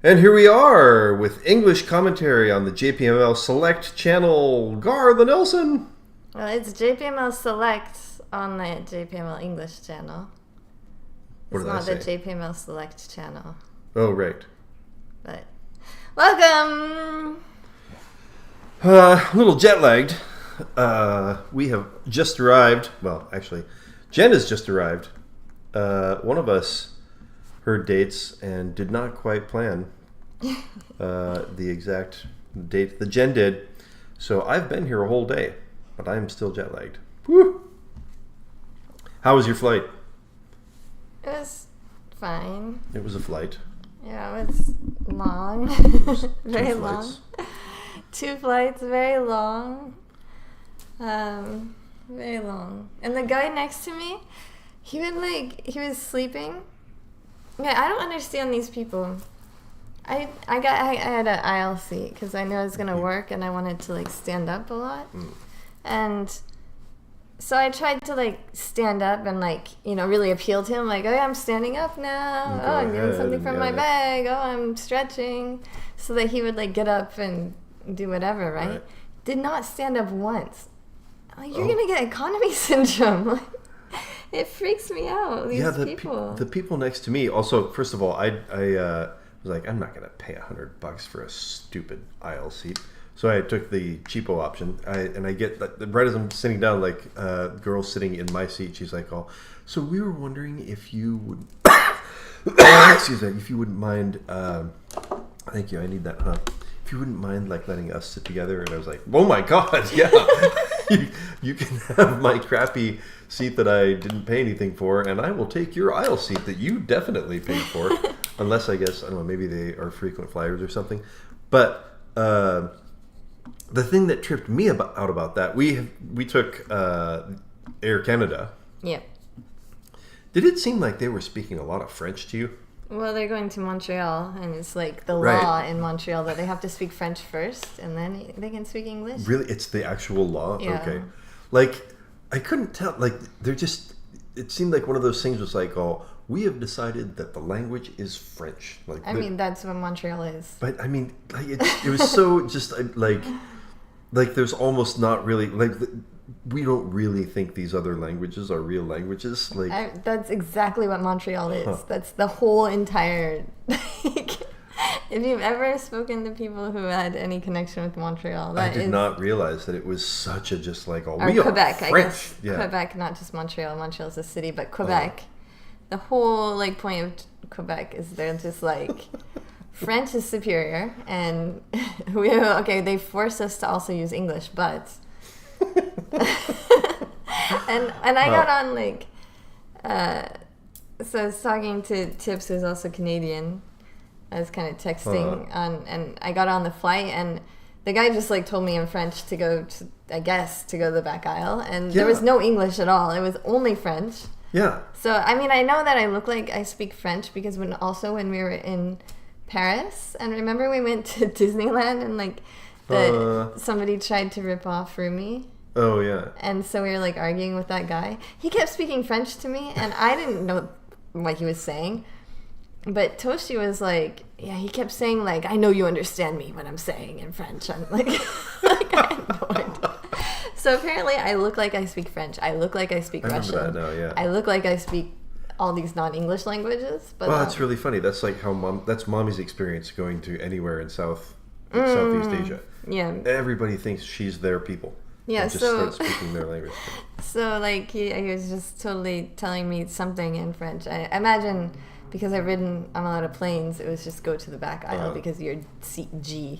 And here we are with English commentary on the JPML Select channel. Garthe Nelson. Well, it's JPML Select on the JPML English channel. It's not the JPML Select channel. Oh, right. But welcome. A little jet lagged. We have just arrived. Well, actually, Jenn has just arrived. One of us heard dates and did not quite plan the exact date that Jenn did. So I've been here a whole day, but I'm still jet lagged. Woo! How was your flight? It was fine. It was a flight. Yeah, it was long. Very long. 2 flights, very long. Very long. And the guy next to me, he was sleeping. Yeah, I don't understand these people. I had an aisle seat because I knew it was gonna work, and I wanted to stand up a lot, and so I tried to stand up and really appeal to him, oh yeah, I'm standing up now. Oh, I'm getting something from my bag. Oh, I'm stretching, so that he would get up and do whatever. Right? Did not stand up once. You're gonna get economy syndrome. It freaks me out. These people. The people next to me. Also, first of all, I was like, I'm not gonna pay $100 for a stupid aisle seat. So I took the cheapo option. I get right as I'm sitting down, girl sitting in my seat. She's like, "Oh, so we were wondering if you would, excuse me, if you wouldn't mind. Thank you. I need that, huh? If you wouldn't mind, letting us sit together." And I was like, "Oh my God, yeah." You can have my crappy seat that I didn't pay anything for, and I will take your aisle seat that you definitely paid for. Unless, I guess, I don't know, maybe they are frequent flyers or something. But the thing that tripped me out about that, we took Air Canada. Yeah. Did it seem like they were speaking a lot of French to you? Well, they're going to Montreal, and it's the law in Montreal that they have to speak French first, and then they can speak English. Really? It's the actual law? Yeah. Okay. I couldn't tell. They're just... It seemed like one of those things was we have decided that the language is French. That's what Montreal is. But, it was so just, there's almost not really... we don't really think these other languages are real languages. That's exactly what Montreal is. Huh. That's the whole entire... If you've ever spoken to people who had any connection with Montreal, I did not realize that it was such a just we Quebec, are French. I guess. Yeah. Quebec, not just Montreal. Montreal's a city, but Quebec. The whole point of Quebec is they're just French is superior, and they force us to also use English, but and I got on so I was talking to Tips, who's also Canadian. I was kind of texting and I got on the flight, and the guy just told me in French to go to the back aisle, and there was no English at all. It was only French. Yeah. So I know that I look like I speak French because when we were in Paris, and remember we went to Disneyland and somebody tried to rip off Yuumi. Oh yeah. And so we were arguing with that guy. He kept speaking French to me, and I didn't know what he was saying. But Toshi was he kept saying I know you understand me when I'm saying in French. I'm I had no idea. So apparently I look like I speak French. I look like I speak Russian. I remember that now, yeah. I look like I speak all these non-English languages. But that's really funny. That's how that's mommy's experience going to anywhere in Southeast Asia. Yeah. Everybody thinks she's their people. Yeah, and just start speaking their language. So he was just totally telling me something in French. I imagine because I've ridden on a lot of planes, it was just go to the back aisle because you're seat G.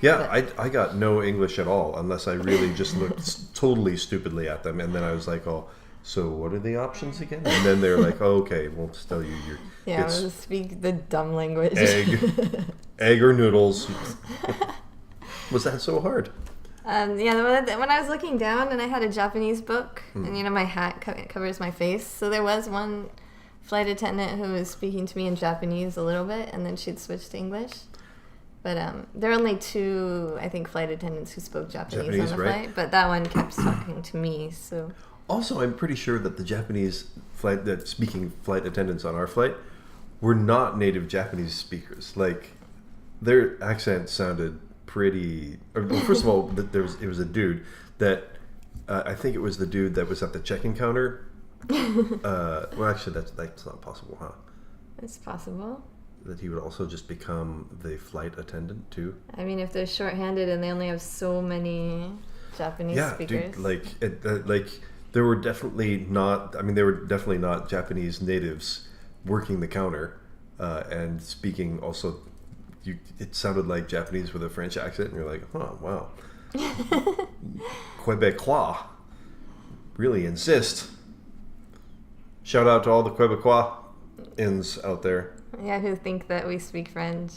Yeah, I got no English at all unless I really just looked totally stupidly at them, and then I was so what are the options again? And then they're okay, we'll just tell you I'll just speak the dumb language. Egg or noodles. Was that so hard? When I was looking down and I had a Japanese book, and my hat covers my face, so there was one flight attendant who was speaking to me in Japanese a little bit, and then she'd switch to English. But there are only 2, I think, flight attendants who spoke Japanese on the flight, but that one kept talking to me. So also, I'm pretty sure that the Japanese speaking flight attendants on our flight were not native Japanese speakers. Their accent sounded pretty. Well, first of all, it was a dude that I think it was the dude that was at the check-in counter. Well, actually, that's not possible, huh? It's possible. That he would also just become the flight attendant too. I mean, if they're short-handed and they only have so many Japanese speakers. Dude, there were definitely not. I mean, there were definitely not Japanese natives working the counter and speaking. Also, it sounded like Japanese with a French accent, and you're like, oh wow, Quebecois really insist. Shout out to all the Quebecois-ins out there. Yeah, who think that we speak French.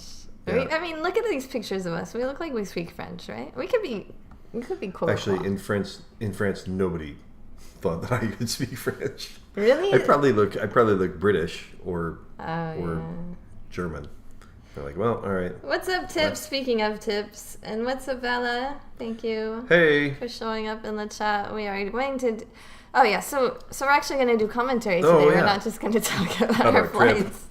Yeah. I mean, look at these pictures of us. We look like we speak French, right? We could be Quebecois. Actually, in France, nobody thought that I could speak French. Really? I probably look British or German. They're like, well, all right. What's up, Tips? Speaking of Tips, and what's up, Bella? Thank you. Hey. For showing up in the chat. We are going to. Oh yeah, so we're actually going to do commentary today. Oh, yeah. We're not just going to talk about our flights.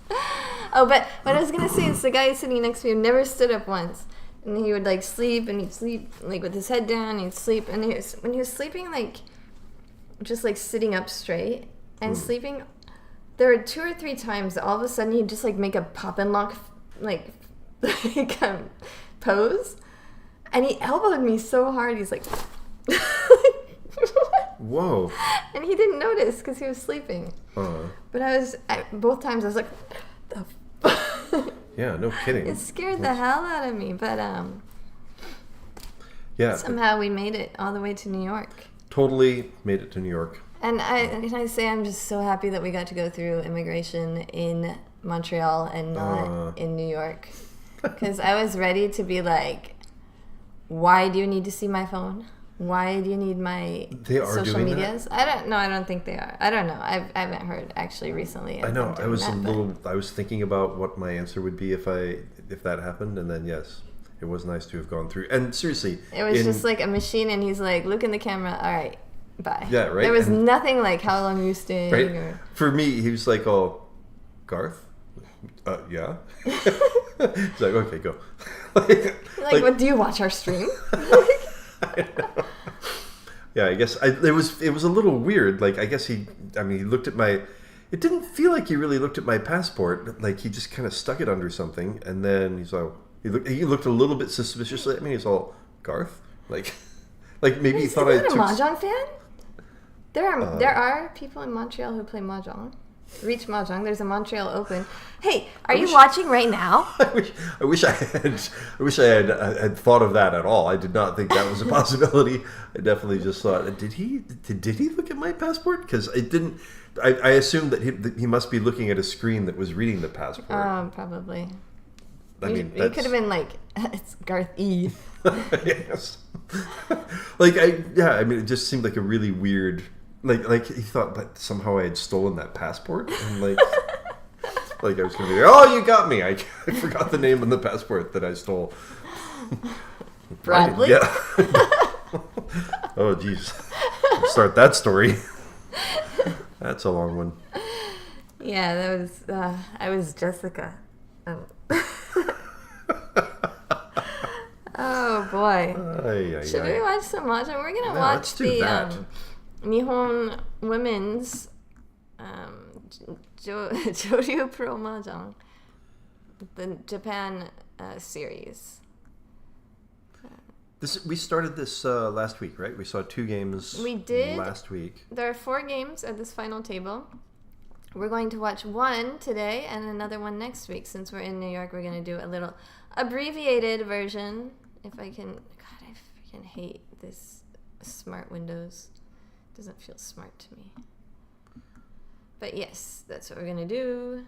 Oh, but what I was going to say is the guy sitting next to me never stood up once. And he would, like, sleep, and he'd sleep, like, with his head down, he'd sleep. And when he was sleeping, like, just, like, sitting up straight and sleeping, there were 2 or 3 times that all of a sudden he'd just, like, make a pop and lock, pose. And he elbowed me so hard, he's like... Whoa. And he didn't notice because he was sleeping. But both times I was like, the fuck? Yeah, no kidding. It scared the hell out of me. But yeah, somehow we made it all the way to New York. Totally made it to New York. And I say I'm just so happy that we got to go through immigration in Montreal and not in New York. Because I was ready to be like, why do you need to see my phone? Why do you need my social medias? That? I don't think they are. I don't know. I haven't heard actually recently. I know. I was thinking about what my answer would be if that happened, and then yes, it was nice to have gone through. And seriously, it was just like a machine, and he's like, look in the camera. All right, bye. Yeah, right. There was nothing like how long are you staying. Right. Or... For me, he was like, oh, Garth? Yeah. He's like, okay, go. like, what, do you watch our stream? I know. Yeah, I guess it was a little weird. Like, I guess he looked at my. It didn't feel like he really looked at my passport. Like, he just kind of stuck it under something, and then he's like, he looked a little bit suspiciously at me. He's all, Garth, like maybe he thought I took. Is he not a mahjong fan? There are people in Montreal who play mahjong. Reach Mahjong. There's a Montreal Open. Hey, are you watching right now? I wish I had thought of that at all. I did not think that was a possibility. I definitely just thought, did he look at my passport? Because it didn't. I assumed that he must be looking at a screen that was reading the passport. Probably. You could have been like, it's Garthe. Yes. It just seemed like a really weird. Like he thought that somehow I had stolen that passport, and like I was gonna be like, oh, you got me! I forgot the name on the passport that I stole. Bradley. Yeah. Oh, jeez. Start that story. That's a long one. Yeah, that was. I was Jessica. Oh boy. Should we watch some mahjong? We're gonna watch the. Nihon Women's Joryu Pro Mahjong, the Japan series. We started this last week, right? We saw 2 games. We did last week. There are 4 games at this final table. We're going to watch one today and another one next week. Since we're in New York, we're going to do a little abbreviated version. If I can, God, I freaking hate this smart Windows. Doesn't feel smart to me. But yes, that's what we're going to do.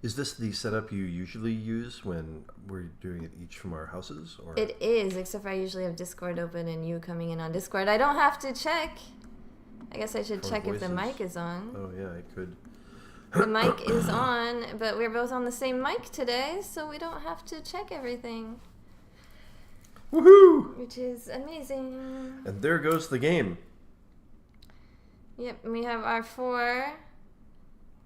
Is this the setup you usually use when we're doing it each from our houses? Or? It is, except for I usually have Discord open and you coming in on Discord. I don't have to check. I guess I should check voices. If the mic is on. Oh, yeah, I could. The mic is on, but we're both on the same mic today, so we don't have to check everything. Woohoo! Which is amazing. And there goes the game. Yep, we have our 4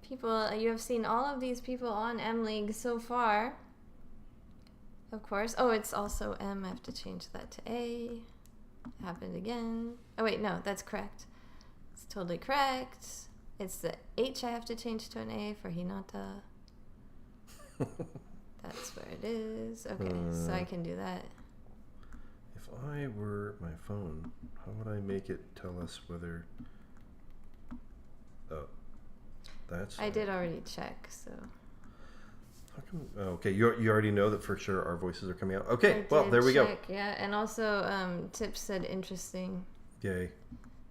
people. You have seen all of these people on M League so far. Of course. Oh, it's also M. I have to change that to A. Happened again. Oh, wait, no, that's correct. It's totally correct. It's the H I have to change to an A for Hinata. That's where it is. Okay, so I can do that. If I were my phone, how would I make it tell us whether... Oh, that's... I did already check, so... How come... Oh, okay, you already know that for sure our voices are coming out. Okay, well, did there we check, go. Yeah, and also Tips said interesting. Yay.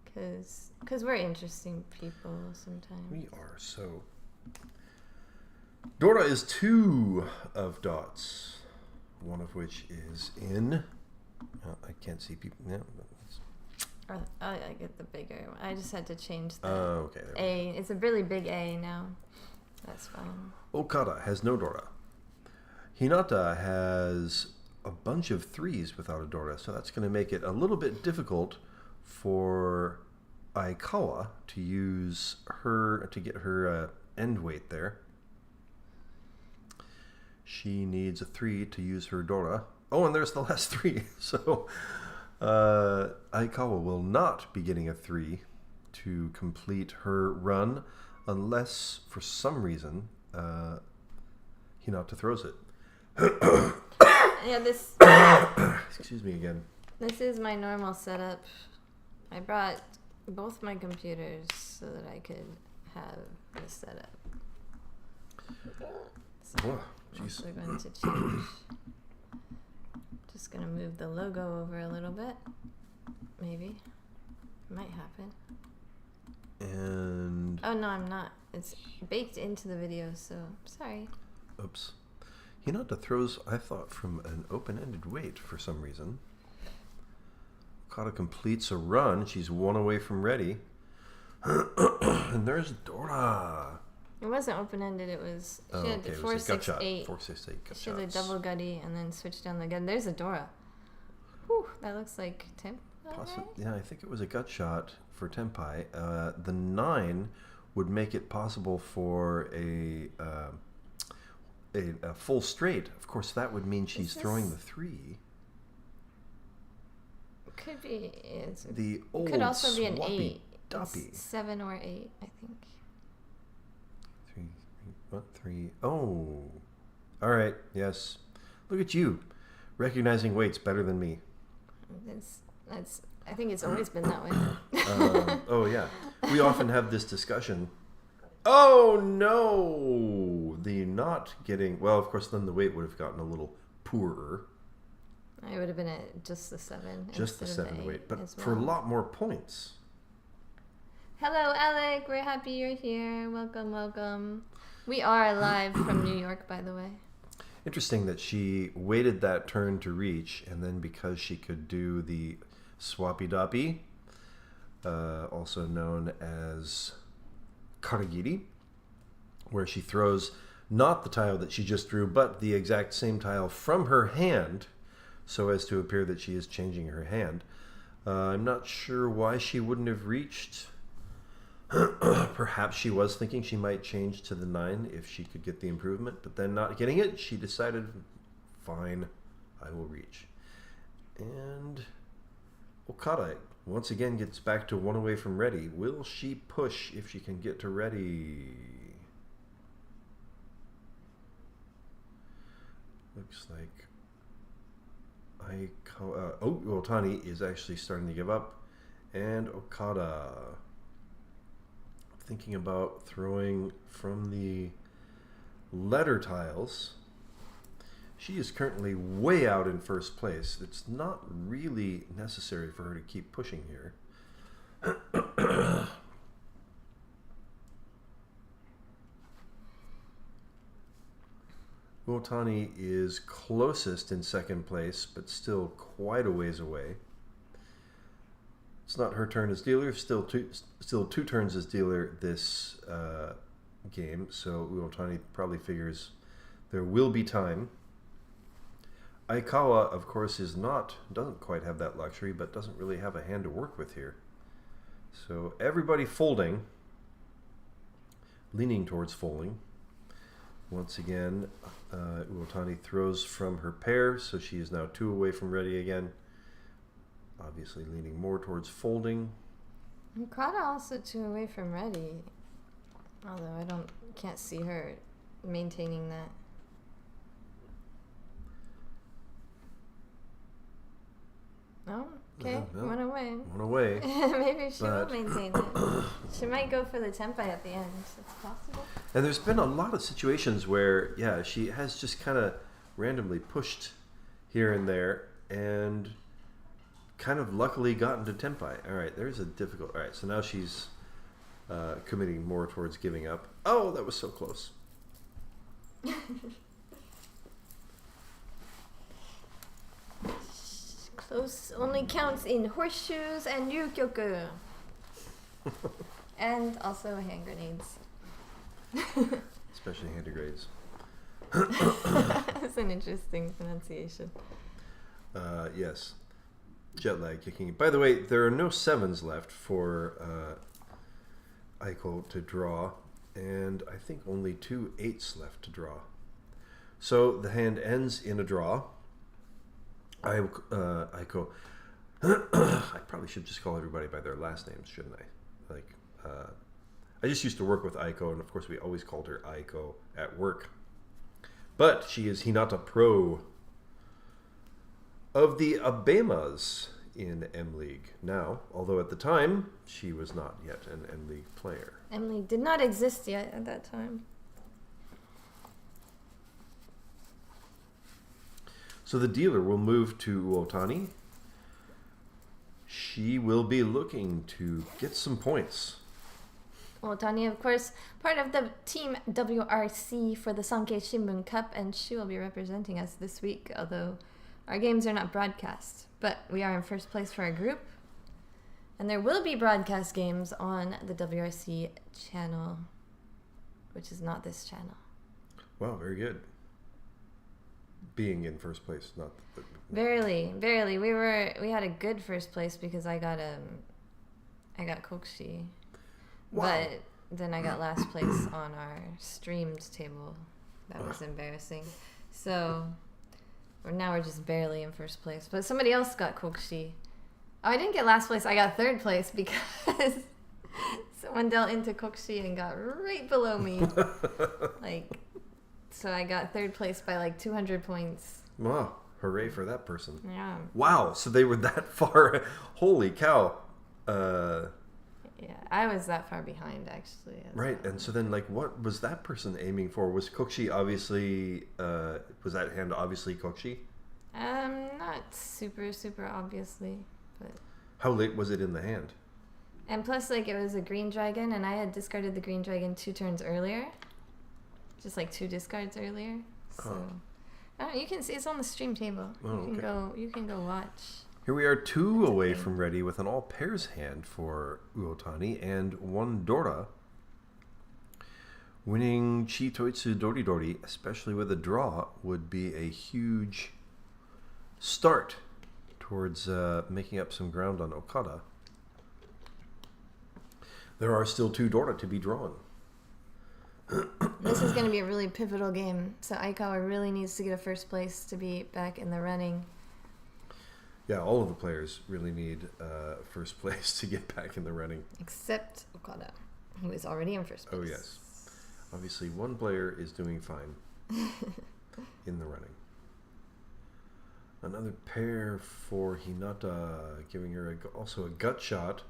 Because we're interesting people sometimes. We are so... Dora is 2 of dots, one of which is in... Oh, I can't see people. Yeah, I get the bigger one. I just had to change the okay, A. It's a really big A now. That's fine. Okada has no Dora. Hinata has a bunch of 3s without a Dora, so that's going to make it a little bit difficult for Aikawa to use her to get her end weight there. She needs a 3 to use her Dora. Oh, and there's the last 3. So Aikawa will not be getting a 3 to complete her run unless, for some reason, Hinata throws it. Yeah, this... Excuse me again. This is my normal setup. I brought both my computers so that I could have this setup. So Whoa, I'm jeez. also going to change. Just going to move the logo over a little bit. Maybe. Might happen. And... Oh, no, I'm not. It's baked into the video, so sorry. Oops. Hinata throws, I thought, from an open-ended weight for some reason. Okada completes a run. She's 1 away from ready. And there's Dora. It wasn't open-ended. It was... She had okay. 4, 6, 8. 4, 6, 8 gut She had a shots. double gutty and then switched down the gun. There's a Dora. Whew, that looks like temp. Yeah, I think it was a gut shot for Tenpai. The 9 would make it possible for a full straight. Of course, that would mean she's throwing the 3. Could be. The old could also be an 8. Doppy. It's 7 or 8, I think. 3. What? 3. Oh. All right. Yes. Look at you, recognizing weights better than me. That's. I think it's always been that way. Oh yeah. We often have this discussion. Oh no! The not getting... Well, of course, then the weight would have gotten a little poorer. I would have been at just the 7. Just the 7 the weight, but well. for a lot more points. Hello, Alec. We're happy you're here. Welcome, welcome. We are live from New York, by the way. Interesting that she waited that turn to reach, and then because she could do the swappy doppy, also known as karagiri, where she throws not the tile that she just drew, but the exact same tile from her hand, so as to appear that she is changing her hand. I'm not sure why she wouldn't have reached. Perhaps she was thinking she might change to the 9 if she could get the improvement, but then not getting it, she decided, fine, I will reach. And Okada once again gets back to 1 away from ready. Will she push if she can get to ready? Looks like Uotani is actually starting to give up, and Okada thinking about throwing from the letter tiles. She is currently way out in first place. It's not really necessary for her to keep pushing here. Uotani is closest in second place, but still quite a ways away. It's not her turn as dealer. Still two turns as dealer this game. So Uotani probably figures there will be time. Aikawa, of course, doesn't quite have that luxury, but doesn't really have a hand to work with here. So everybody folding, leaning towards folding. Once again, Uotani throws from her pair, so she is now 2 away from ready again. Obviously leaning more towards folding. Okada also 2 away from ready. Although I can't see her maintaining that. Oh, okay. No. 1 away. 1 away. Maybe she will maintain it. She might go for the tempai at the end. It's possible. And there's been a lot of situations where, yeah, she has just kind of randomly pushed here and there and kind of luckily gotten to tempai. All right, there's a difficult... All right, so now she's committing more towards giving up. Oh, that was so close. Close only counts in horseshoes and ryukyoku. And also hand grenades. Especially hand grenades. That's an interesting pronunciation. Yes. Jet lag kicking. By the way, there are no 7s left for Aiko to draw, and I think only 2 8s left to draw. So the hand ends in a draw. Aiko. I probably should just call everybody by their last names, shouldn't I? Like, I just used to work with Aiko, and of course we always called her Aiko at work. But she is Hinata Pro of the Abemas in M League now, although at the time she was not yet an M League player. M League did not exist yet at that time. So the dealer will move to Uotani. She will be looking to get some points. Uotani, of course, part of the team WRC for the Sankei Shimbun Cup, and she will be representing us this week, although our games are not broadcast. But we are in first place for our group, and there will be broadcast games on the WRC channel, which is not this channel. Wow, very good. Being in first place, not barely. We had a good first place because I got Kokshi. Wow. But then I got last place on our streamed table. That was embarrassing. So now we're just barely in first place. But somebody else got Kokshi. Oh, I didn't get last place. I got third place because someone dealt into Kokshi and got right below me. So I got third place by like 200 points. Wow, hooray for that person. Yeah. Wow, so they were that far. Holy cow. Yeah, I was that far behind, actually. Right, and so then, like, what was that person aiming for? Was Kokshi obviously, was that hand obviously Kokshi? Not super obviously, but... How late was it in the hand? And plus, like, it was a green dragon, and I had discarded the green dragon 2 turns earlier. Just, like, 2 discards earlier. So, I don't know, you can see, it's on the stream table. You can go watch. Here we are 2 away from ready with an all pairs hand for Uotani and 1 Dora. Winning Chi Toitsu Doridori, especially with a draw, would be a huge start towards making up some ground on Okada. There are still 2 Dora to be drawn. This is going to be a really pivotal game, so Aikawa really needs to get a first place to be back in the running. Yeah, all of the players really need first place to get back in the running. Except Okada, who is already in first place. Oh, yes. Obviously, one player is doing fine in the running. Another pair for Hinata, giving her also a gut shot.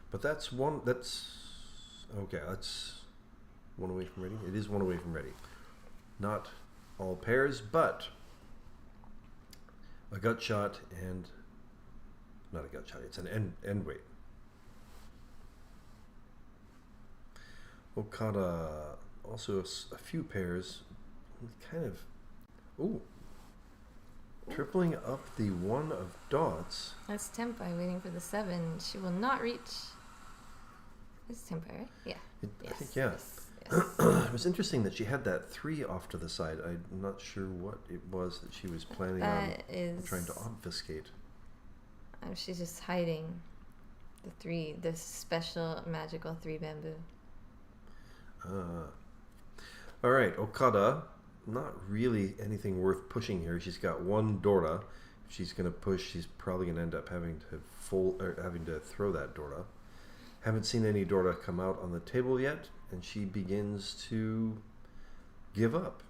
But that's one... Okay, that's 1 away from ready. It is 1 away from ready. Not all pairs, but a gut shot and... Not a gut shot, it's an end weight. Okada, also a few pairs, kind of... Ooh. Tripling up the 1 of dots. That's Tempai waiting for the 7. She will not reach... It's Tempai, right? Yeah. I think, yeah. Yes. It was interesting that she had that 3 off to the side. I'm not sure what it was that she was planning on trying to obfuscate. She's just hiding the special magical 3 bamboo. All right, Okada. Not really anything worth pushing here. She's got one Dora. If she's going to push, she's probably going to end up having to throw that Dora. Haven't seen any Dora come out on the table yet, and she begins to give up.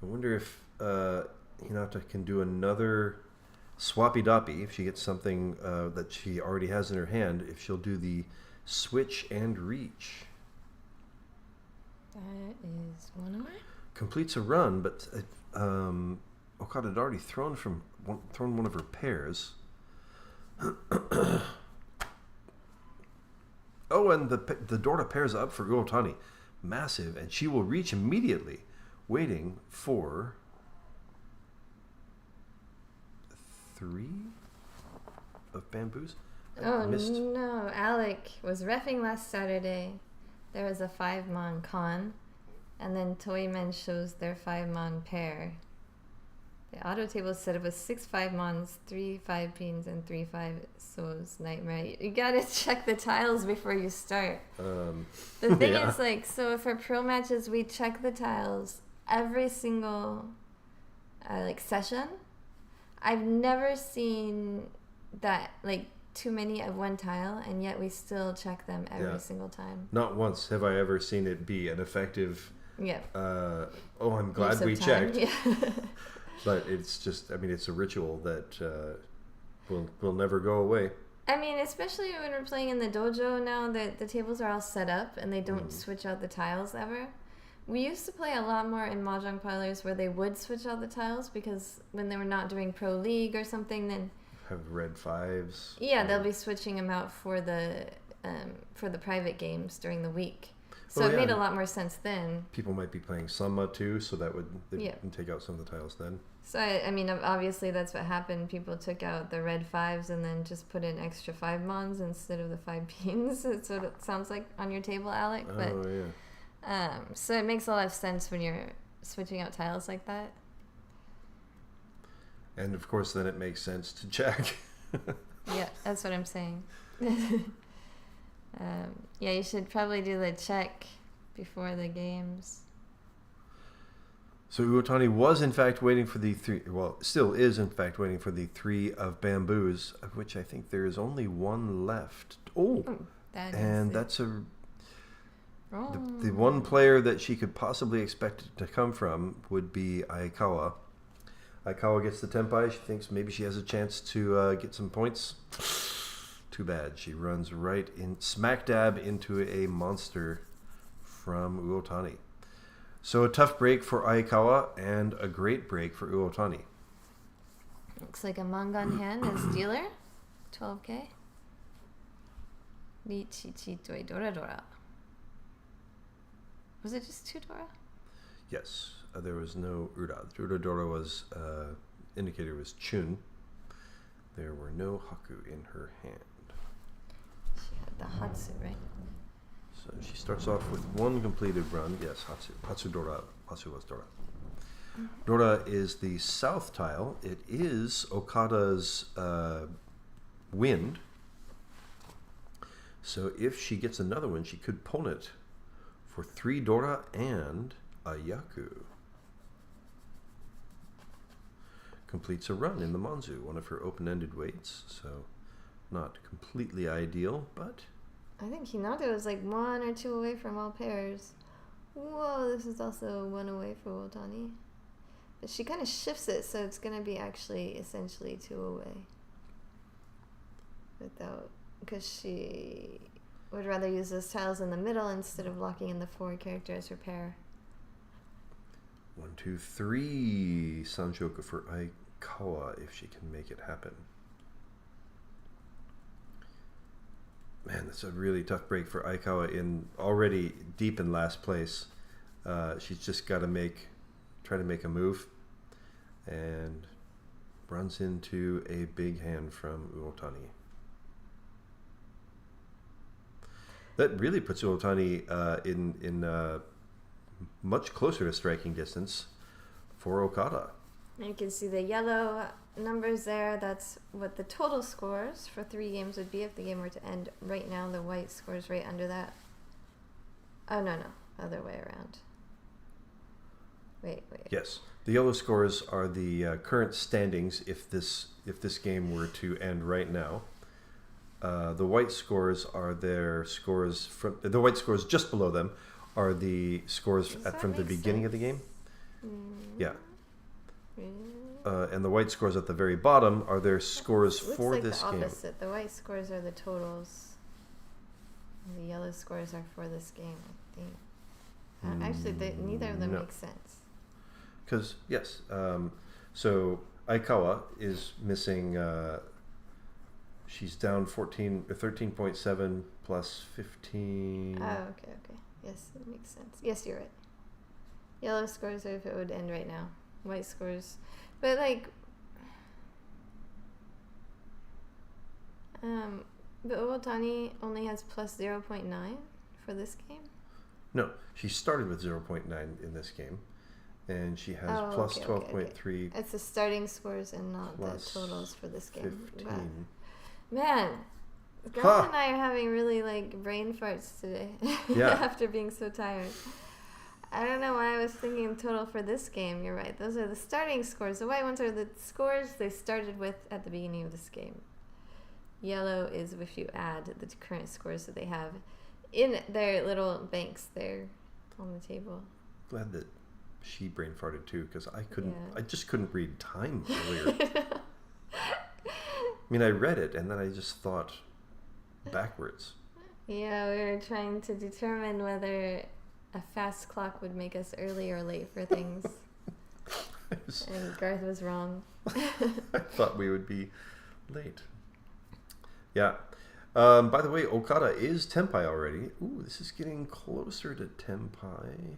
I wonder if Hinata can do another swappy doppy if she gets something that she already has in her hand. If she'll do the switch and reach. That is one away. Completes a run, but Okada had already thrown one of her pairs. Oh, and the Dora pairs up for Uotani. Massive, and she will reach immediately, waiting for 3 of bamboos. Oh, no. Alec was reffing last Saturday. There was a 5-mon con, and then Toymen shows their 5-mon pair. The auto table is set up with 6 5-mons, 3 5-pins, and 3 5-sos. Nightmare. You gotta check the tiles before you start. The thing is, like, so for pro matches, we check the tiles every single, session. I've never seen that, too many of one tile, and yet we still check them every single time. Not once have I ever seen it be an effective... Yeah. I'm glad we checked. Yeah. But it's just, it's a ritual that will never go away. I mean, especially when we're playing in the dojo now, that the tables are all set up and they don't switch out the tiles ever. We used to play a lot more in mahjong parlors where they would switch out the tiles because when they were not doing pro league or something, then have red 5s. Yeah, they'll be switching them out for the private games during the week. So it made a lot more sense then. People might be playing Sama too, so that would take out some of the tiles then. So obviously that's what happened. People took out the red 5s and then just put in extra 5-mons instead of the 5-pins. That's what it sounds like on your table, Alec. So it makes a lot of sense when you're switching out tiles like that. And of course, then it makes sense to check. Yeah, that's what I'm saying. You should probably do the check before the games. So Uotani was in fact waiting for the 3, still is in fact waiting for the 3 of bamboos, of which I think there is only one left. That's the one player that she could possibly expect it to come from would be Aikawa. Aikawa gets the tenpai. She thinks maybe she has a chance to get some points. Too bad. She runs right in, smack dab into a monster from Uotani. So a tough break for Aikawa and a great break for Uotani. Looks like a Mangan hand as dealer. 12k. Richichitoi Dora Dora. Was it just 2 Dora? Yes. There was no Ura. Ura Dora was, indicator was Chun. There were no Haku in her hand. She had the Hatsu, right? So she starts off with one completed run. Yes, Hatsu. Hatsu Dora. Hatsu was Dora. Dora is the south tile. It is Okada's wind. So if she gets another one, she could pwn it for 3 Dora and a Yaku. Completes a run in the Manzu, one of her open-ended weights, so not completely ideal, but... I think Hinata was 1 or 2 away from all pairs. Whoa, this is also 1 away for Uotani. But she kind of shifts it, so it's going to be actually essentially 2 away. Because she would rather use those tiles in the middle instead of locking in the 4 character as her pair. 1, 2, 3 Sanjoku for Aikawa if she can make it happen. Man, that's a really tough break for Aikawa in already deep in last place. She's just got to try to make a move and runs into a big hand from Uotani. That really puts Uotani in much closer to striking distance for Okada. And you can see the yellow numbers there. That's what the total scores for 3 games would be if the game were to end right now. The white scores right under that. Oh, no. other way around. Wait. Yes. The yellow scores are the current standings if this game were to end right now. The white scores are their scores from the white scores just below them are the scores from the beginning of the game. Yeah. And the white scores at the very bottom are their scores for like this the game. Opposite. The white scores are the totals. And the yellow scores are for this game, I think. Actually, neither of them make sense. Because, yes. So, Aikawa is missing... she's down 13.7 plus 15... Oh, okay. Yes, that makes sense. Yes, you're right. Yellow scores are if it would end right now. White scores... But, like... But Uotani only has plus 0.9 for this game? No, she started with 0.9 in this game. And she has plus 12.3. Okay. It's the starting scores and not the totals for this game. 15. Man, Garthe and I are having really brain farts today. Yeah. After being so tired. I don't know why I was thinking total for this game. You're right. Those are the starting scores. The white ones are the scores they started with at the beginning of this game. Yellow is if you add the current scores that they have in their little banks there on the table. Glad that she brain farted too, because I just couldn't read time earlier. I mean, I read it and then I just thought backwards. Yeah, we were trying to determine whether a fast clock would make us early or late for things. And Garthe was wrong. I thought we would be late. Yeah. By the way, Okada is Tenpai already. Ooh, this is getting closer to Tenpai.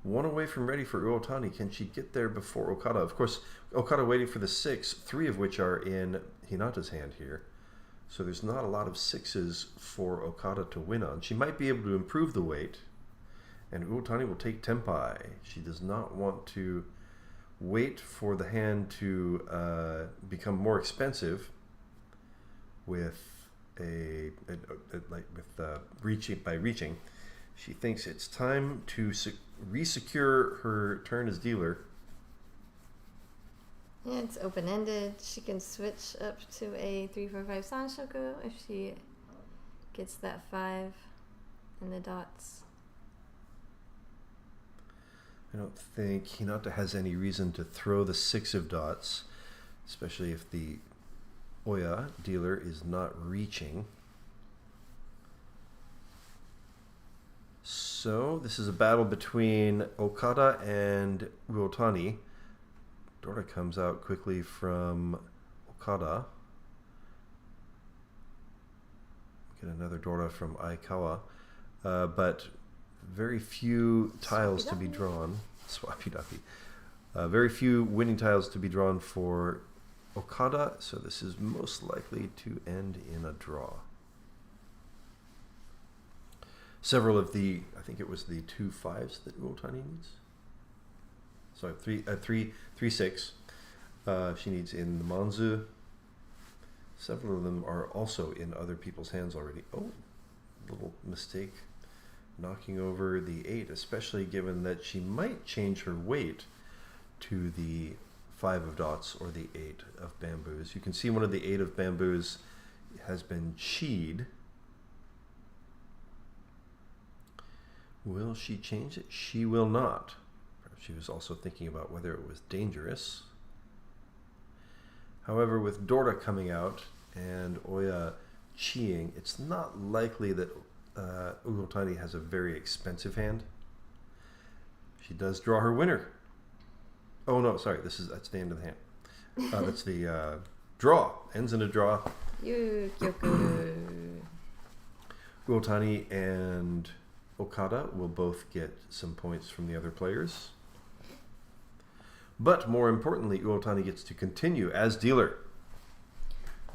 One away from ready for Uotani. Can she get there before Okada? Of course, Okada waiting for the 6, 3 of which are in Hinata's hand here. So there's not a lot of 6s for Okada to win on. She might be able to improve the weight. And Uotani will take Tenpai. She does not want to wait for the hand to become more expensive with reaching. She thinks it's time to resecure her turn as dealer. Yeah, it's open-ended. She can switch up to a 3-4-5 Sanshoku if she gets that 5 and the dots. I don't think Hinata has any reason to throw the 6 of dots, especially if the Oya dealer is not reaching. So this is a battle between Okada and Uotani. Dora comes out quickly from Okada. Get another Dora from Aikawa. But very few tiles to be drawn. Swappy-duppy. Very few winning tiles to be drawn for Okada, so this is most likely to end in a draw. Several of the, I think it was the 2 5s that Uotani needs. Sorry, 3 6. She needs in the Manzu. Several of them are also in other people's hands already. Oh, little mistake. Knocking over the 8, especially given that she might change her weight to the 5 of dots or the 8 of bamboos. You can see one of the 8 of bamboos has been chi'd. Will she change it? She will not. She was also thinking about whether it was dangerous. However, with Dora coming out and Oya chi'ing, it's not likely that Uotani has a very expensive hand. She does draw her winner. Oh no, sorry, that's the end of the hand. That's the draw. Ends in a draw. Uotani and Okada will both get some points from the other players. But more importantly, Uotani gets to continue as dealer.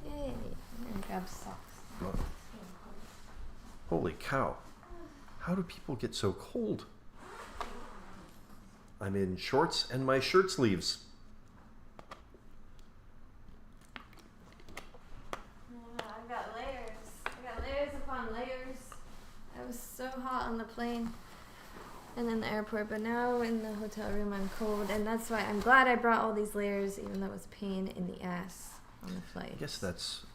Yay. I'm gonna grab socks. Oh. Holy cow. How do people get so cold? I'm in shorts and my shirt sleeves. I've got layers. I've got layers upon layers I was so hot on the plane and in the airport, but now in the hotel room I'm cold, and that's why I'm glad I brought all these layers, even though it was a pain in the ass on the flight. I guess that's...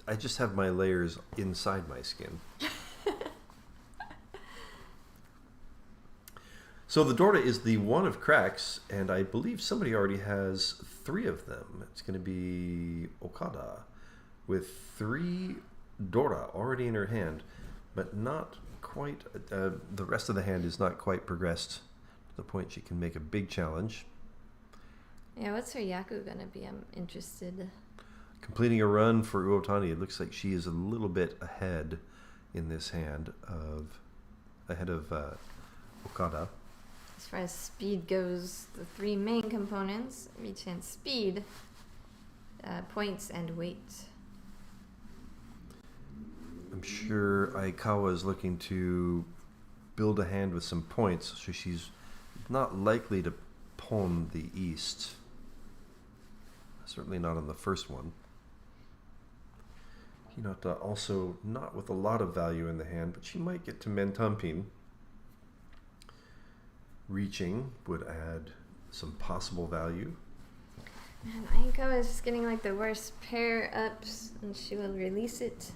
I just have my layers inside my skin. So the Dorta is the one of cracks, and I believe somebody already has 3 of them. It's going to be Okada with 3 Dorta already in her hand, but not quite... the rest of the hand is not quite progressed to the point she can make a big challenge. Yeah, what's her Yaku going to be? I'm interested. Completing a run for Uotani, it looks like she is a little bit ahead in this hand ahead of Okada. As far as speed goes, the 3 main components, reach and speed, points and weight. I'm sure Aikawa is looking to build a hand with some points, so she's not likely to pawn the east. Certainly not on the first one. Hinata also not with a lot of value in the hand, but she might get to Mentampin. Reaching would add some possible value. Man, Aiko is just getting like the worst pair ups, and she will release it.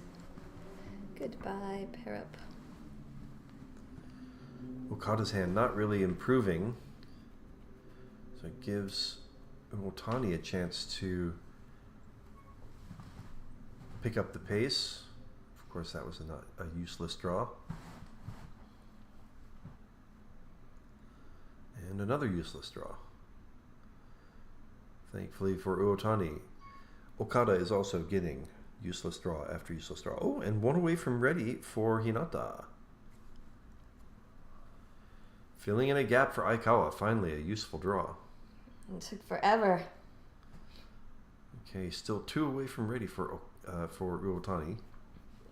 Goodbye, pair up. Okada's hand not really improving, so it gives Uotani a chance to pick up the pace. Of course, that was a useless draw. And another useless draw. Thankfully for Uotani, Okada is also getting useless draw after useless draw. Oh, and 1 away from ready for Hinata. Filling in a gap for Aikawa. Finally, a useful draw. It took forever. Okay, still 2 away from ready for Uotani.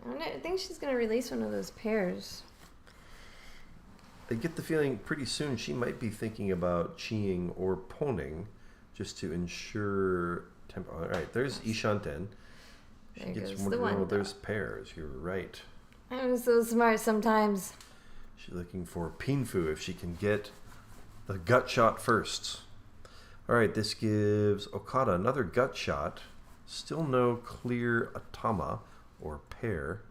I think she's going to release one of those pairs. I get the feeling pretty soon she might be thinking about cheeing or poning just to ensure tempo. All right, there's Ishanten. She There gets goes one. the one. Oh, there's pairs. You're right. I'm so smart sometimes. She's looking for Pinfu if she can get the gut shot first. All right, this gives Okada another gut shot. Still no clear Atama or pair.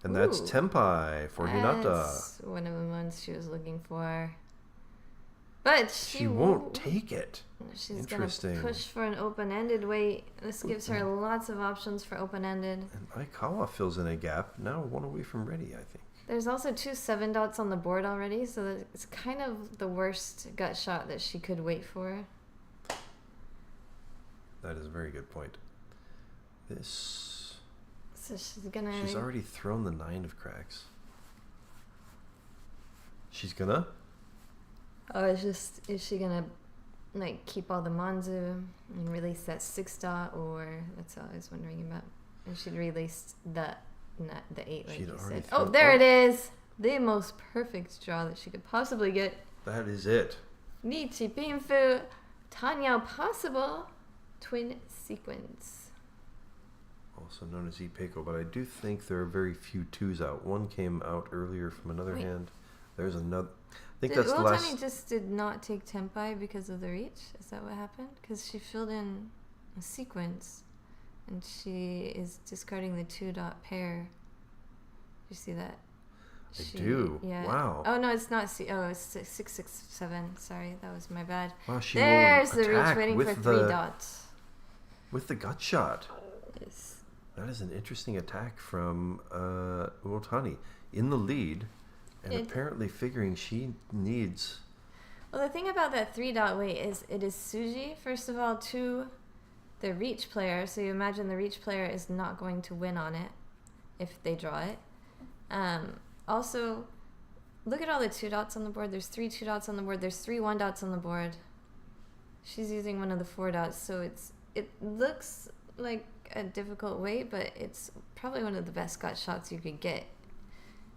And that's Ooh. Tenpai for Hinata. That's one of the ones she was looking for. But She won't take it. She's going to push for an open-ended weight. This gives her lots of options for open-ended. And Aikawa fills in a gap. Now 1 away from ready, I think. There's also 2 7 dots on the board already, so it's kind of the worst gut shot that she could wait for. That is a very good point. This... So she's gonna... She's already thrown the 9 of cracks. She's gonna? Oh, is she gonna like keep all the Manzu and release that 6 dot, or that's all I was wondering about. And she'd released the 8 like you said. Oh, there it is! The most perfect draw that she could possibly get. That is it. Nichi Pinfu, Tanyao possible, twin sequence. Also known as Ipeiko, but I do think there are very few 2s out. 1 came out earlier from another hand. There's another. I think that's the last. Uotani just did not take Tenpai because of the reach? Is that what happened? Because she filled in a sequence, and she is discarding the 2 dot pair. You see that? I do. Yeah. Wow. Oh no, it's not. It's 667. Sorry, that was my bad. Wow, she There's will the reach attack waiting with for 3 dots. With the gut shot. Yes. That is an interesting attack from Uotani in the lead, and apparently figuring she needs... Well, the thing about that 3 dot weight is it is Suji, first of all, to the reach player, so you imagine the reach player is not going to win on it if they draw it. Also, look at all the 2 dots on the board. There's 3 2 dots on the board. There's 3 1 dots on the board. She's using one of the 4 dots, so it looks like a difficult weight, but it's probably one of the best gut shots you could get.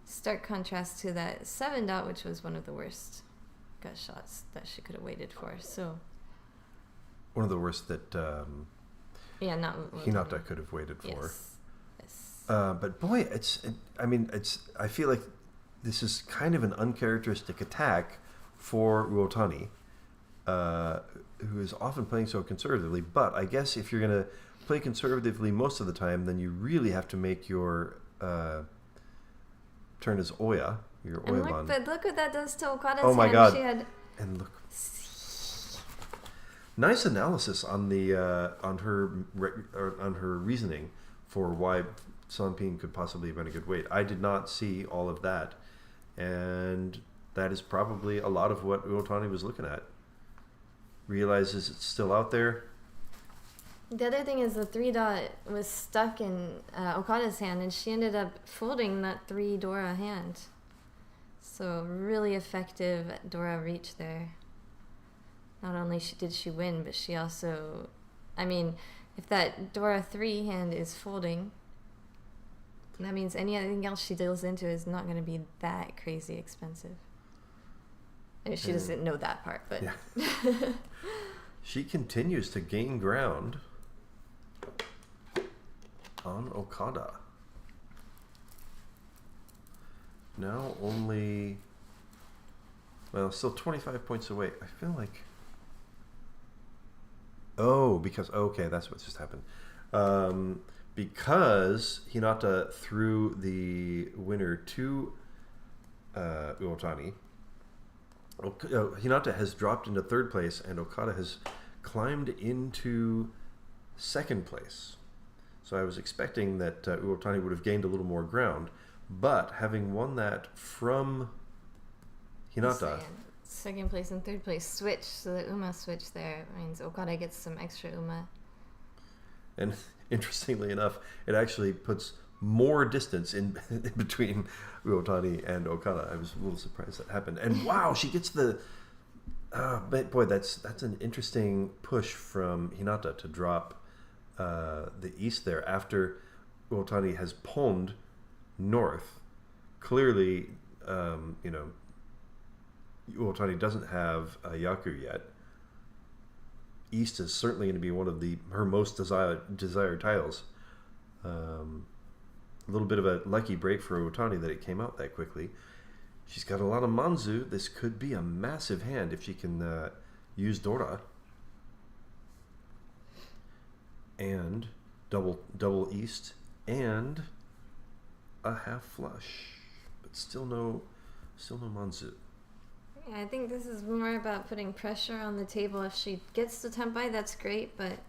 Stark contrast to that 7 dot, which was one of the worst gut shots that she could have waited for. So one of the worst that yeah, not Hinata could have waited for. Yes. But boy, I feel like this is kind of an uncharacteristic attack for Uotani, who is often playing so conservatively. But I guess if you're going to play conservatively most of the time, then you really have to make your turn as Oya, your Oyaban. But look what that does to Okada's Oh my hand. god! She had... And look, nice analysis on the on her reasoning for why Sanpin could possibly have been a good weight. I did not see all of that, and that is probably a lot of what Uotani was looking at. Realizes it's still out there. The other thing is the 3-dot was stuck in Okada's hand, and she ended up folding that 3 Dora hand. So really effective Dora reach there. Not only did she win, but she also... I mean, if that Dora 3 hand is folding, that means anything else she deals into is not going to be that crazy expensive. I mean, she doesn't know that part, but... Yeah. She continues to gain ground on Okada. Now only... Well, still 25 points away. I feel like... Oh, because... Okay, that's what just happened. Because Hinata threw the winner to Uotani. Hinata has dropped into 3rd place, and Okada has climbed into 2nd place. So I was expecting that Uotani would have gained a little more ground, but having won that from Hinata... 2nd place and 3rd place switch, so the Uma switch there means Okada gets some extra Uma. And interestingly enough, it actually puts more distance in between Uotani and Okada. I was a little surprised that happened. And wow, she gets the... boy, that's an interesting push from Hinata to drop the east there after Uotani has pawned north. Clearly, Uotani doesn't have a Yaku yet. East is certainly going to be one of her most desired tiles. A little bit of a lucky break for Uotani that it came out that quickly. She's got a lot of Manzu. This could be a massive hand if she can use Dora. And double East and a half flush. But still no Manzu. Yeah, I think this is more about putting pressure on the table. If she gets the Tenpai, that's great, but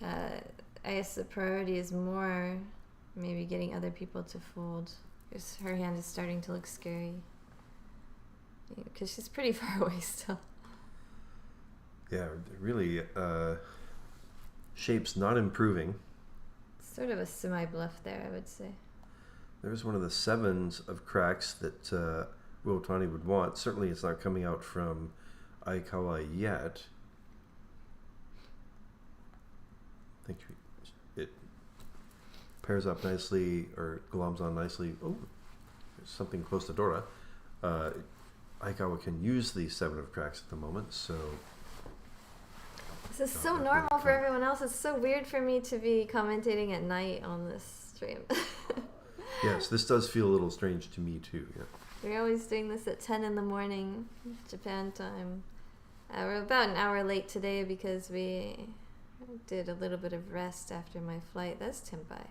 I guess the priority is more maybe getting other people to fold, because her hand is starting to look scary. Because she's pretty far away still. Yeah, really, shape's not improving. Sort of a semi-bluff there, I would say. There's one of the 7s of cracks that Uotani would want. Certainly it's not coming out from Aikawa yet. I think it pairs up nicely, or gloms on nicely. Oh, there's something close to Dora. Aikawa can use the 7 of cracks at the moment, so... This is so normal for everyone else. It's so weird for me to be commentating at night on this stream. Yes, this does feel a little strange to me too. Yeah. We're always doing this at 10 in the morning, Japan time. We're about an hour late today because we did a little bit of rest after my flight. That's Tenpai.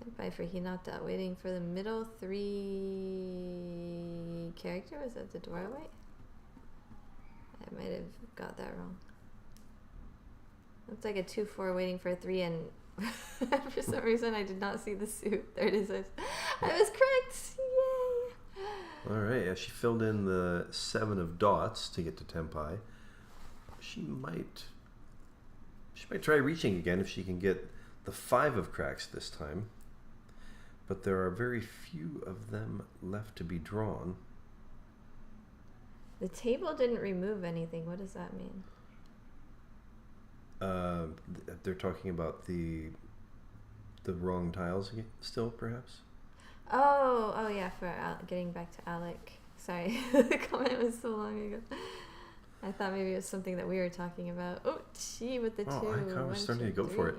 Tenpai for Hinata, waiting for the middle 3 character. Was that the doorway? I might have got that wrong. Looks like a 2-4 waiting for a 3, and for some reason I did not see the suit. There it is. I was correct. Yay! All right. Yeah, she filled in the 7 of dots to get to Tenpai. She might try reaching again if she can get the 5 of cracks this time. But there are very few of them left to be drawn. The table didn't remove anything. What does that mean? They're talking about the wrong tiles still, perhaps? Oh yeah, for getting back to Alec. Sorry, the comment was so long ago. I thought maybe it was something that we were talking about. Oh, gee, with the 2. Oh, I was starting to go for it.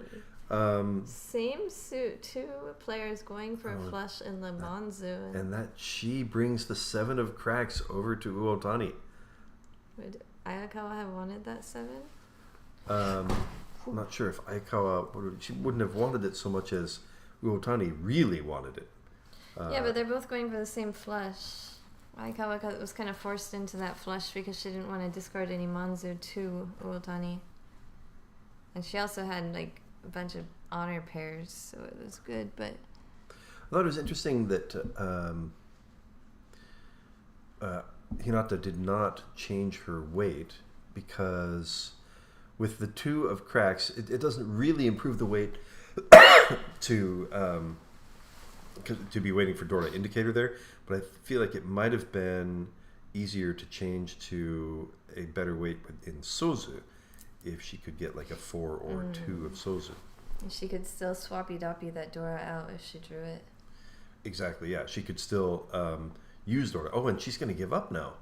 Same suit, 2 players going for a flush in the Monzu. And that she brings the 7 of cracks over to Uotani. Would Aikawa have wanted that 7? I'm not sure if Aikawa... She wouldn't have wanted it so much as Uotani really wanted it. Yeah, but they're both going for the same flush. Aikawa was kind of forced into that flush because she didn't want to discard any Monzu to Uotani. And she also had, like, a bunch of honor pairs, so it was good, but... I thought it was interesting that Hinata did not change her weight because with the 2 of cracks, it doesn't really improve the weight to be waiting for Dora indicator there, but I feel like it might have been easier to change to a better weight in Sozu if she could get like a 4 or 2 of Sozu. And she could still swappy-doppy that Dora out if she drew it. Exactly, yeah. She could still use Dora. Oh, and she's going to give up now.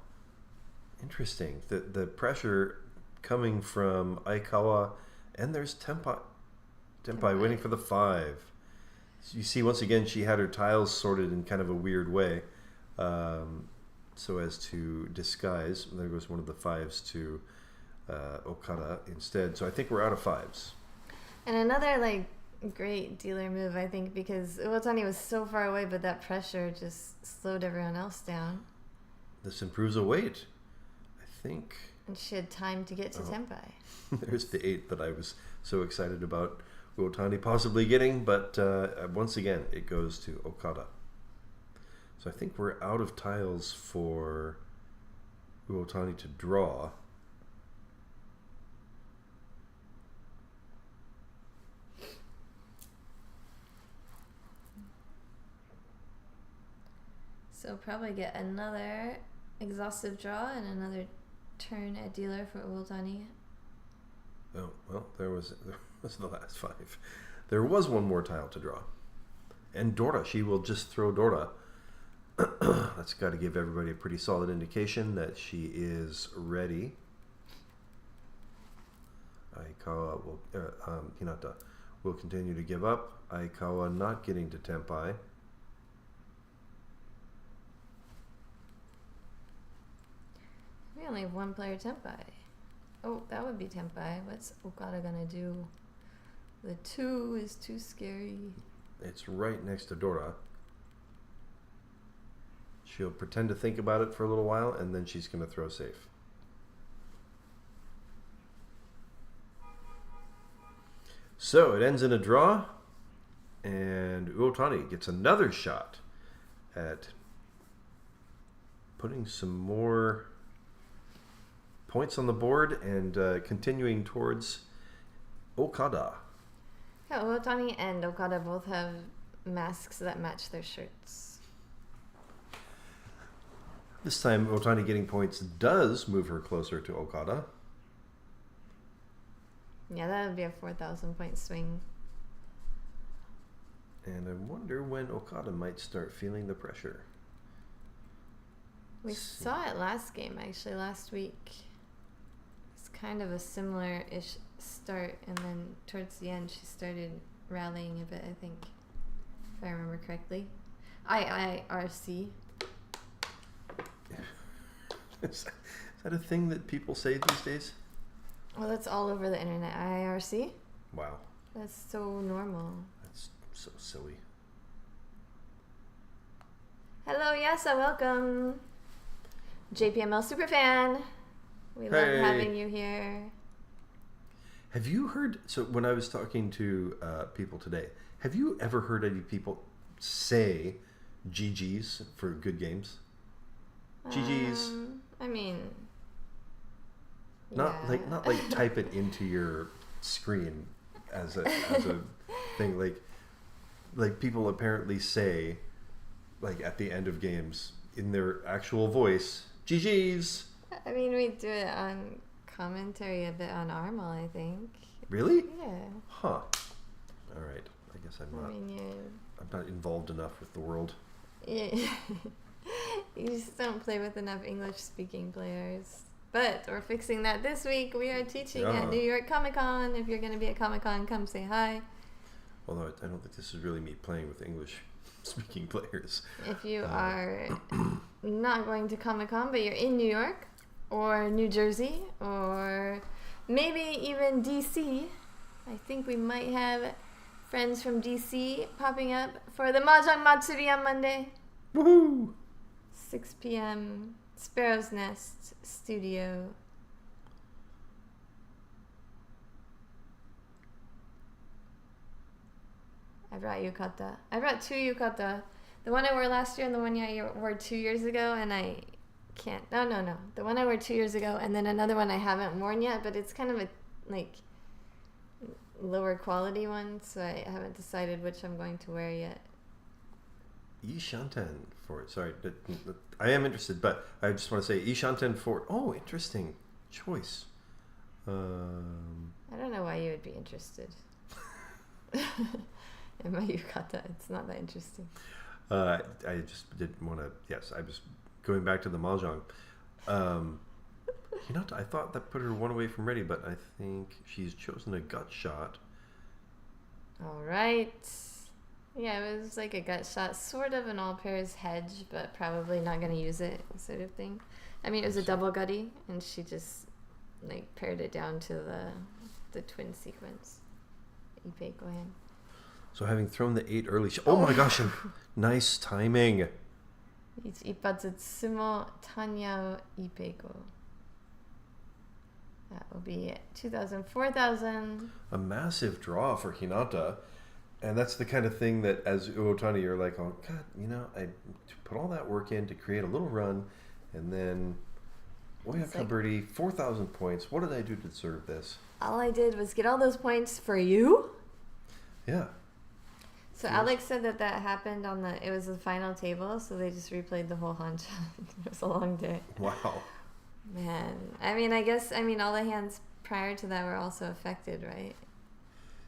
Interesting. The pressure coming from Aikawa, and there's Tenpai waiting for the 5. So you see, once again, she had her tiles sorted in kind of a weird way, so as to disguise. There goes one of the 5s to Okada instead. So I think we're out of 5s. And another, like, great dealer move, I think, because Uotani was so far away, but that pressure just slowed everyone else down. This improves a weight, I think. And she had time to get to Tenpai. There's the 8 that I was so excited about Uotani possibly getting, but once again, it goes to Okada. So I think we're out of tiles for Uotani to draw. So probably get another exhaustive draw and another turn at dealer for Uotani. Oh, well, there was the last 5. There was one more tile to draw. And Dora, she will just throw Dora. That's got to give everybody a pretty solid indication that she is ready. Aikawa will, Hinata will continue to give up. Aikawa not getting to Tenpai. We only have 1 player Tenpai. Oh, that would be Tenpai. What's Okada gonna do? The 2 is too scary. It's right next to Dora. She'll pretend to think about it for a little while, and then she's going to throw safe. So it ends in a draw, and Uotani gets another shot at putting some more points on the board and continuing towards Okada. Yeah, Uotani and Okada both have masks that match their shirts. This time, Uotani getting points does move her closer to Okada. Yeah, that would be a 4,000 point swing. And I wonder when Okada might start feeling the pressure. We saw it last game, actually, last week. It's kind of a similar-ish start, and then towards the end she started rallying a bit, I think, if I remember correctly. IIRC. Is that a thing that people say these days? Well, that's all over the internet. IIRC? Wow. That's so normal. That's so silly. Hello, Yasa, welcome. JPML Superfan. We love having you here. Have you heard, so when I was talking to people today, have you ever heard any people say GG's for good games? GG's. I mean, not like type it into your screen as a thing. Like people apparently say, like at the end of games in their actual voice, GG's. I mean, we do it on commentary a bit on Armal, I think. Really? Yeah. Huh. All right. I guess I'm not involved enough with the world. Yeah. You just don't play with enough English-speaking players. But we're fixing that this week. We are teaching at New York Comic Con. If you're going to be at Comic Con, come say hi. Although I don't think this is really me playing with English-speaking players. If you are not going to Comic-Con, but you're in New York or New Jersey or maybe even DC, I think we might have friends from DC popping up for the Mahjong Matsuri on Monday. Woohoo! 6 p.m. Sparrow's Nest Studio. I brought yukata. I brought 2 yukata. The one I wore last year and the one I wore 2 years ago, and I can't. No. The one I wore 2 years ago, and then another one I haven't worn yet, but it's kind of a lower quality one, so I haven't decided which I'm going to wear yet. Ishanten for it. Sorry, I am interested, but I just want to say Ishanten for it. Oh, interesting choice. I don't know why you would be interested. In my yukata, it's not that interesting. I just didn't want to. Yes, I was going back to the mahjong. I thought that put her one away from ready, but I think she's chosen a gut shot. All right. Yeah, it was like a gut shot, sort of an all pairs hedge, but probably not going to use it, sort of thing. I mean, it was a double gutty, and she just pared it down to the twin sequence. Ippei, go ahead. So having thrown the 8 early, oh my gosh, nice timing. Ippatsu tsumo tanyao ippeko. That will be 2,000, 4,000. A massive draw for Hinata. And that's the kind of thing that as Uotani, you're like, oh, God, I put all that work in to create a little run. And then, Oyaka birdie, 4,000 points. What did I do to deserve this? All I did was get all those points for you? Yeah. So Alex said that happened it was the final table, so they just replayed the whole hansha. It was a long day. Wow. Man. I guess all the hands prior to that were also affected, right?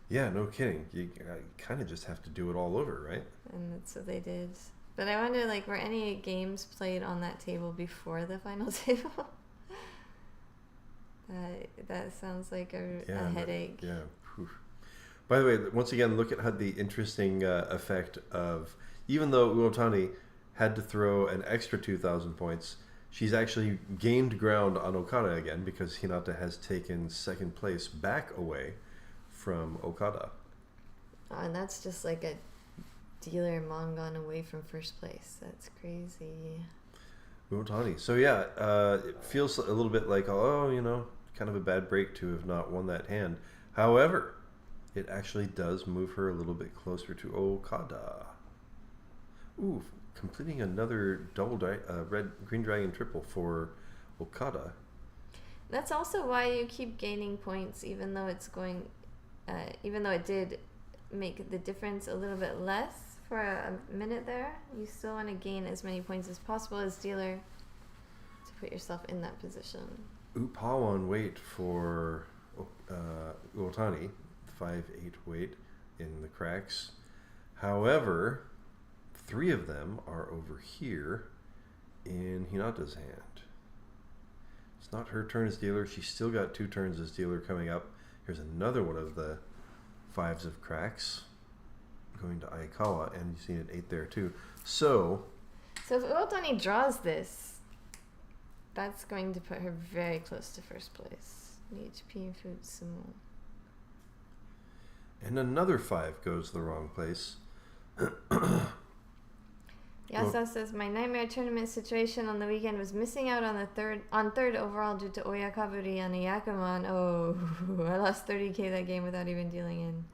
Yeah, no kidding. You kind of just have to do it all over, right? And that's what they did. But I wonder, were any games played on that table before the final table? That sounds like a headache. Yeah. Whew. By the way, once again, look at how the interesting effect of, even though Uotani had to throw an extra 2,000 points, she's actually gained ground on Okada again because Hinata has taken second place back away from Okada. Oh, and that's just like a dealer Mongon away from first place. That's crazy. Uotani. So yeah, it feels a little bit like, kind of a bad break to have not won that hand. However, it actually does move her a little bit closer to Okada. Ooh, completing another double green dragon triple for Okada. That's also why you keep gaining points, even though it did make the difference a little bit less for a minute there. You still want to gain as many points as possible as dealer to put yourself in that position. Pawan weight for Uotani. 5'8" weight in the cracks. However, 3 of them are over here in Hinata's hand. It's not her turn as dealer. She's still got 2 turns as dealer coming up. Here's another one of the 5s of cracks going to Aikawa, and you see an 8 there too. So if Uotani draws this, that's going to put her very close to first place. HP food sumo. And another 5 goes the wrong place. Yasa says, my nightmare tournament situation on the weekend was missing out on third overall due to Oyakaburi on a Yakuman. Oh, I lost 30k that game without even dealing in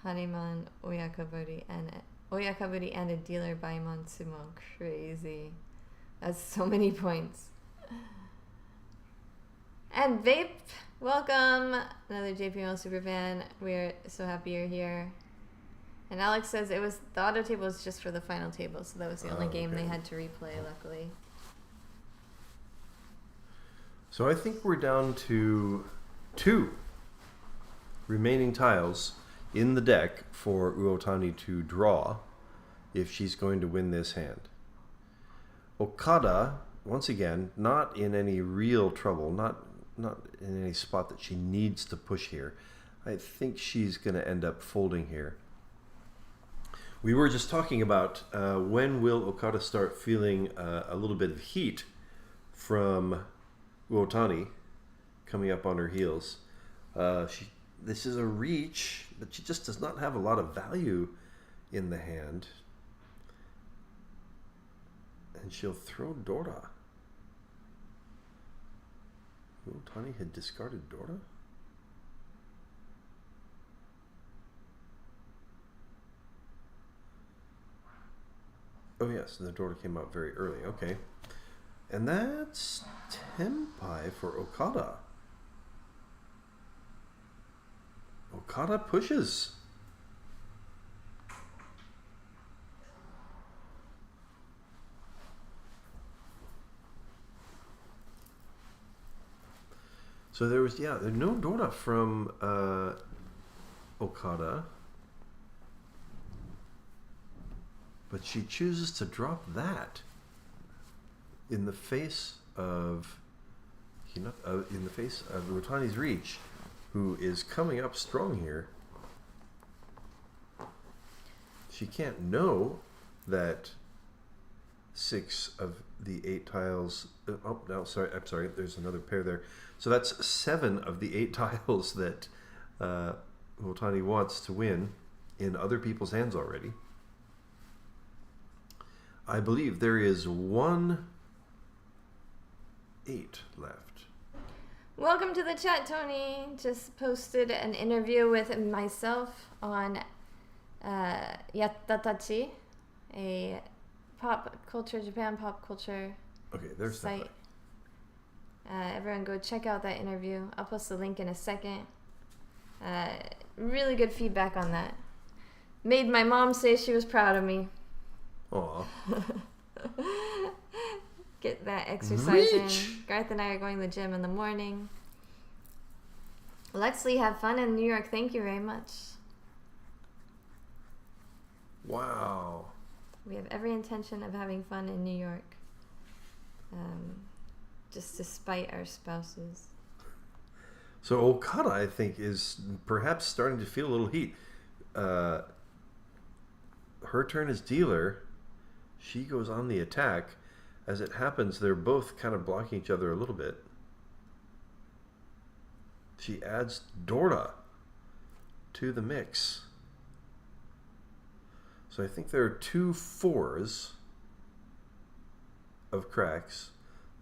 Haneman, Oyakaburi, and a dealer by Monsumo. Crazy. That's so many points. And Vape, welcome! Another JPML superfan. We're so happy you're here. And Alex says the auto table was just for the final table, so that was the only game they had to replay, luckily. So I think we're down to 2 remaining tiles in the deck for Uotani to draw if she's going to win this hand. Okada, once again, not in any real trouble, not in any spot that she needs to push here. I think she's going to end up folding here. We were just talking about when will Okada start feeling a little bit of heat from Uotani coming up on her heels. This is a reach, but she just does not have a lot of value in the hand. And she'll throw Dora. Uotani had discarded Dora? Oh yes, the Dora came out very early. Okay. And that's Tenpai for Okada. Okada pushes. So there's no Dora from Okada. But she chooses to drop that in the face of Uotani's reach, who is coming up strong here. She can't know that 6 of the 8 tiles. I'm sorry. There's another pair there. So that's 7 of the 8 tiles that Uotani wants to win in other people's hands already. I believe there is 1 8 left. Welcome to the chat, Tony. Just posted an interview with myself on Yattatachi, a Japan pop culture site. Everyone go check out that interview. I'll post the link in a second. Really good feedback on that. Made my mom say she was proud of me. Aw. Get that exercise in. Garthe and I are going to the gym in the morning. Lexley, have fun in New York. Thank you very much. Wow. We have every intention of having fun in New York. Just to spite our spouses. So Okada, I think, is perhaps starting to feel a little heat. Her turn as dealer. She goes on the attack. As it happens, they're both kind of blocking each other a little bit. She adds Dora to the mix. So I think there are 2 4s of cracks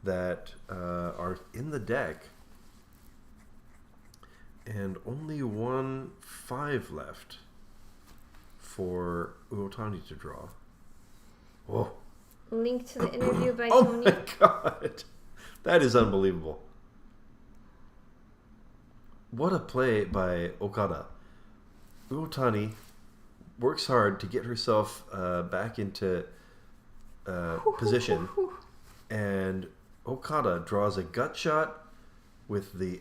that are in the deck. And only 1 5 left for Uotani to draw. Whoa. Link to the interview by oh Tony. My God. That is unbelievable. What a play by Okada. Uotani works hard to get herself back into position. And Okada draws a gut shot with the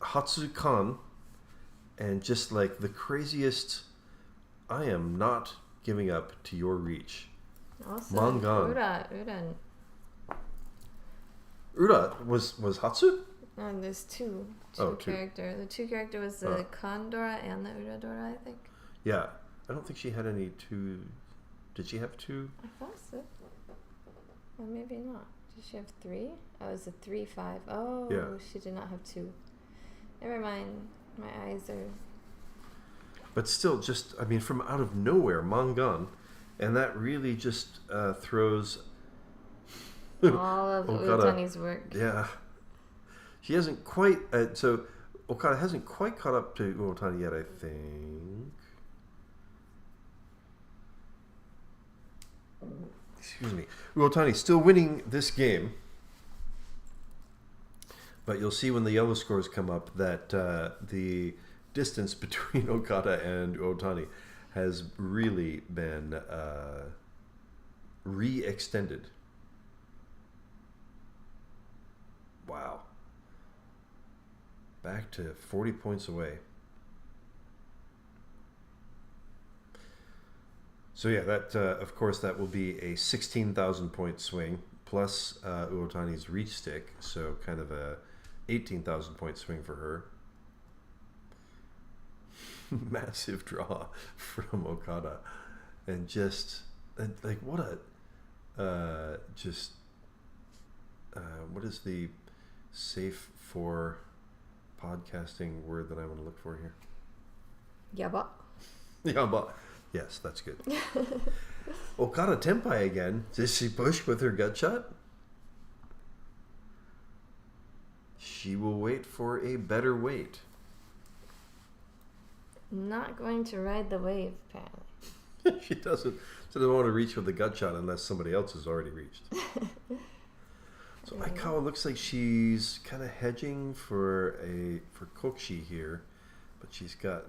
Hatsukan. And just like the craziest, I am not giving up to your reach. Also, Mangan. Ura was Hatsu? And there's two two. character. The 2 character was the Kondora and the Uradora, I think. Yeah. I don't think she had any 2. Did she have 2? I thought so. Well, maybe not. Did she have 3? Oh, it was a 3-5. Oh, yeah. She did not have 2. Never mind. My eyes are... But still, just, I mean, from out of nowhere, Mangan. And that really just throws... all of Uotani's work. Yeah. She hasn't quite... so, Okada hasn't quite caught up to Uotani yet, I think. Excuse me. Uotani's still winning this game. But you'll see when the yellow scores come up that the distance between Okada and Uotani has really been re-extended. Wow. Back to 40 points away. So yeah, that of course that will be a 16,000 point swing plus Uotani's reach stick, so kind of a 18,000 point swing for her. Massive draw from Okada. and just like what is the safe for podcasting word that I want to look for here? Yaba. Yaba. Yes, that's good. Okada Tenpai again. Does she push with her gut shot? She will wait for a better weight. Not going to ride the wave, apparently. She doesn't want to reach with the gut shot unless somebody else has already reached. So Aikawa looks like she's kind of hedging for Kokshi here, but she's got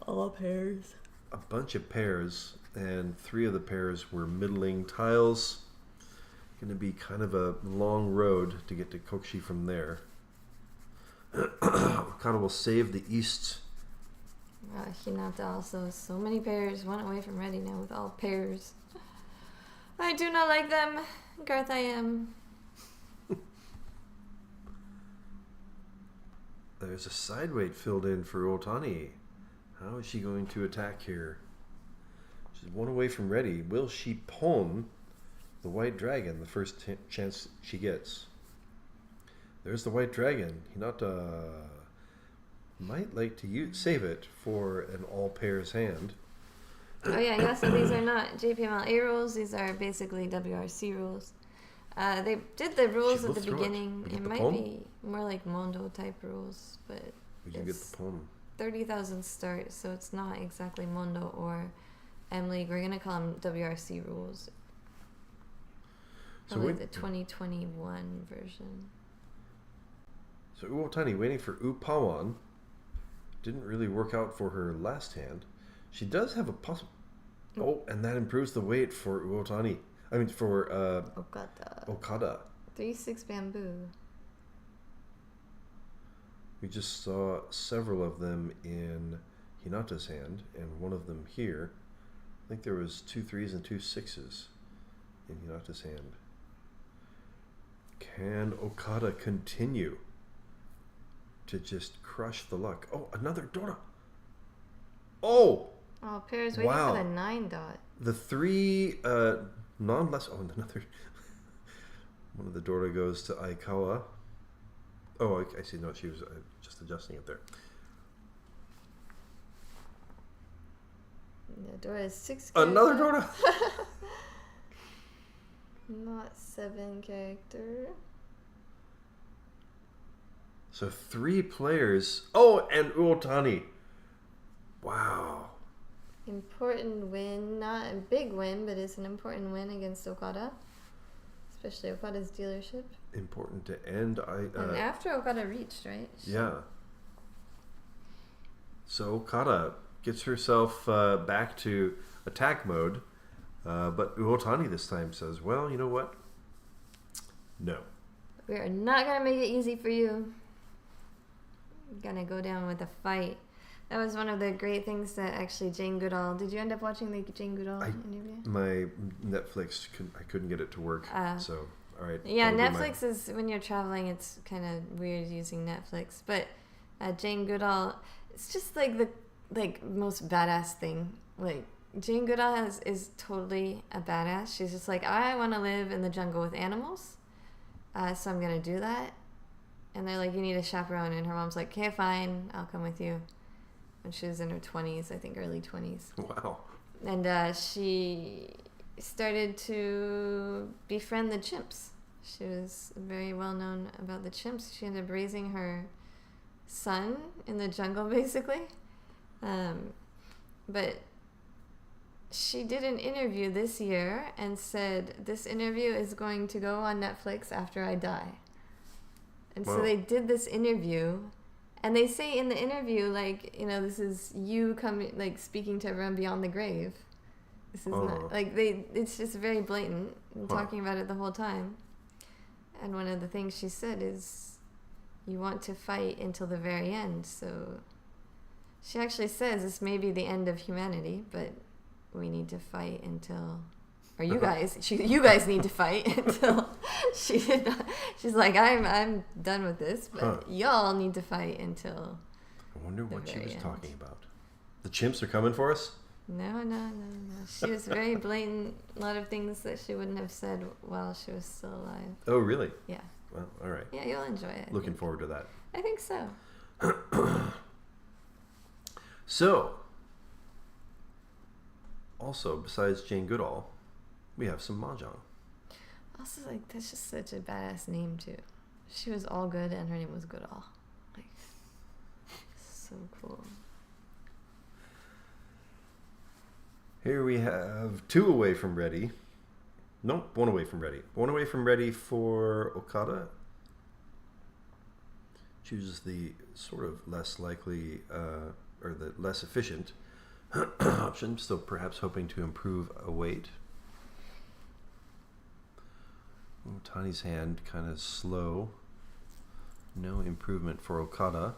all pairs. A bunch of pairs, and 3 of the pairs were middling tiles. Going to be kind of a long road to get to Kokshi from there. Okada will save the east. Hinata also, so many pairs, 1 away from ready now with all pairs. I do not like them. Garthe, I am. There's a side weight filled in for Uotani. How is she going to attack here? She's 1 away from ready. Will she pawn the white dragon the first chance she gets? There's the white dragon. Hinata might like to save it for an all pairs hand. Oh yeah, so these are not JPML A rules. These are basically WRC rules. They did the rules at the beginning. It might be more like Mondo type rules, but you get the poem. 30,000 start, so it's not exactly Mondo or M League. We're gonna call them WRC rules. Probably the 2021 version. So Uotani waiting for Upawan. Didn't really work out for her last hand. She does have a possible... Oh, and that improves the weight for Uotani. I mean, for Okada. 3-6 bamboo. We just saw several of them in Hinata's hand, and one of them here. I think there was 2 3s and 2 6s in Hinata's hand. Can Okada continue to just crush the luck? Oh, another Dora. Oh! Oh, pairs waiting for the 9 dot. The 3 non-less... Oh, another... One of the Dora goes to Aikawa. Oh, I see. No, she was just adjusting it there. The Dora is 6 character. Another Dora? Not 7 character. So 3 players. Oh, and Uotani. Wow. Important win. Not a big win, but it's an important win against Okada. Especially Okada's dealership. Important to end. And after Okada reached, right? Yeah. So Okada gets herself back to attack mode. But Uotani this time says, well, you know what? No. We are not going to make it easy for you. We're going to go down with a fight. That was one of the great things that actually Jane Goodall... Did you end up watching the Jane Goodall interview? My Netflix, I couldn't get it to work. So, all right. Yeah, Netflix is... When you're traveling, it's kind of weird using Netflix. But Jane Goodall... It's just like the most badass thing. Like, Jane Goodall is totally a badass. She's just like, I want to live in the jungle with animals. So I'm going to do that. And they're like, you need a chaperone. And her mom's like, okay, fine. I'll come with you. When she was in her 20s, I think early 20s. Wow. And she started to befriend the chimps. She was very well known about the chimps. She ended up raising her son in the jungle, basically. But she did an interview this year and said, this interview is going to go on Netflix after I die. And so they did this interview. And they say in the interview, like, you know, this is you coming, like, speaking to everyone beyond the grave. This is not, like, it's just very blatant and talking about it the whole time. And one of the things she said is, you want to fight until the very end. So she actually says this may be the end of humanity, but we need to fight until... Or you guys need to fight until she's like, I'm done with this, but y'all need to fight until. I wonder what she was talking about. The chimps are coming for us? No. She was very blatant. A lot of things that she wouldn't have said while she was still alive. Oh, really? Yeah. Well, all right. Yeah, you'll enjoy it. Looking forward to that. I think so. So, also, besides Jane Goodall, we have some mahjong. Also, like, that's just such a badass name, too. She was all good, and her name was Goodall. Like, so cool. Here we have 2 away from ready. Nope, 1 away from ready. 1 away from ready for Okada. Chooses the sort of less likely, or the less efficient option, still perhaps hoping to improve a weight. Uotani's hand kind of slow. No improvement for Okada.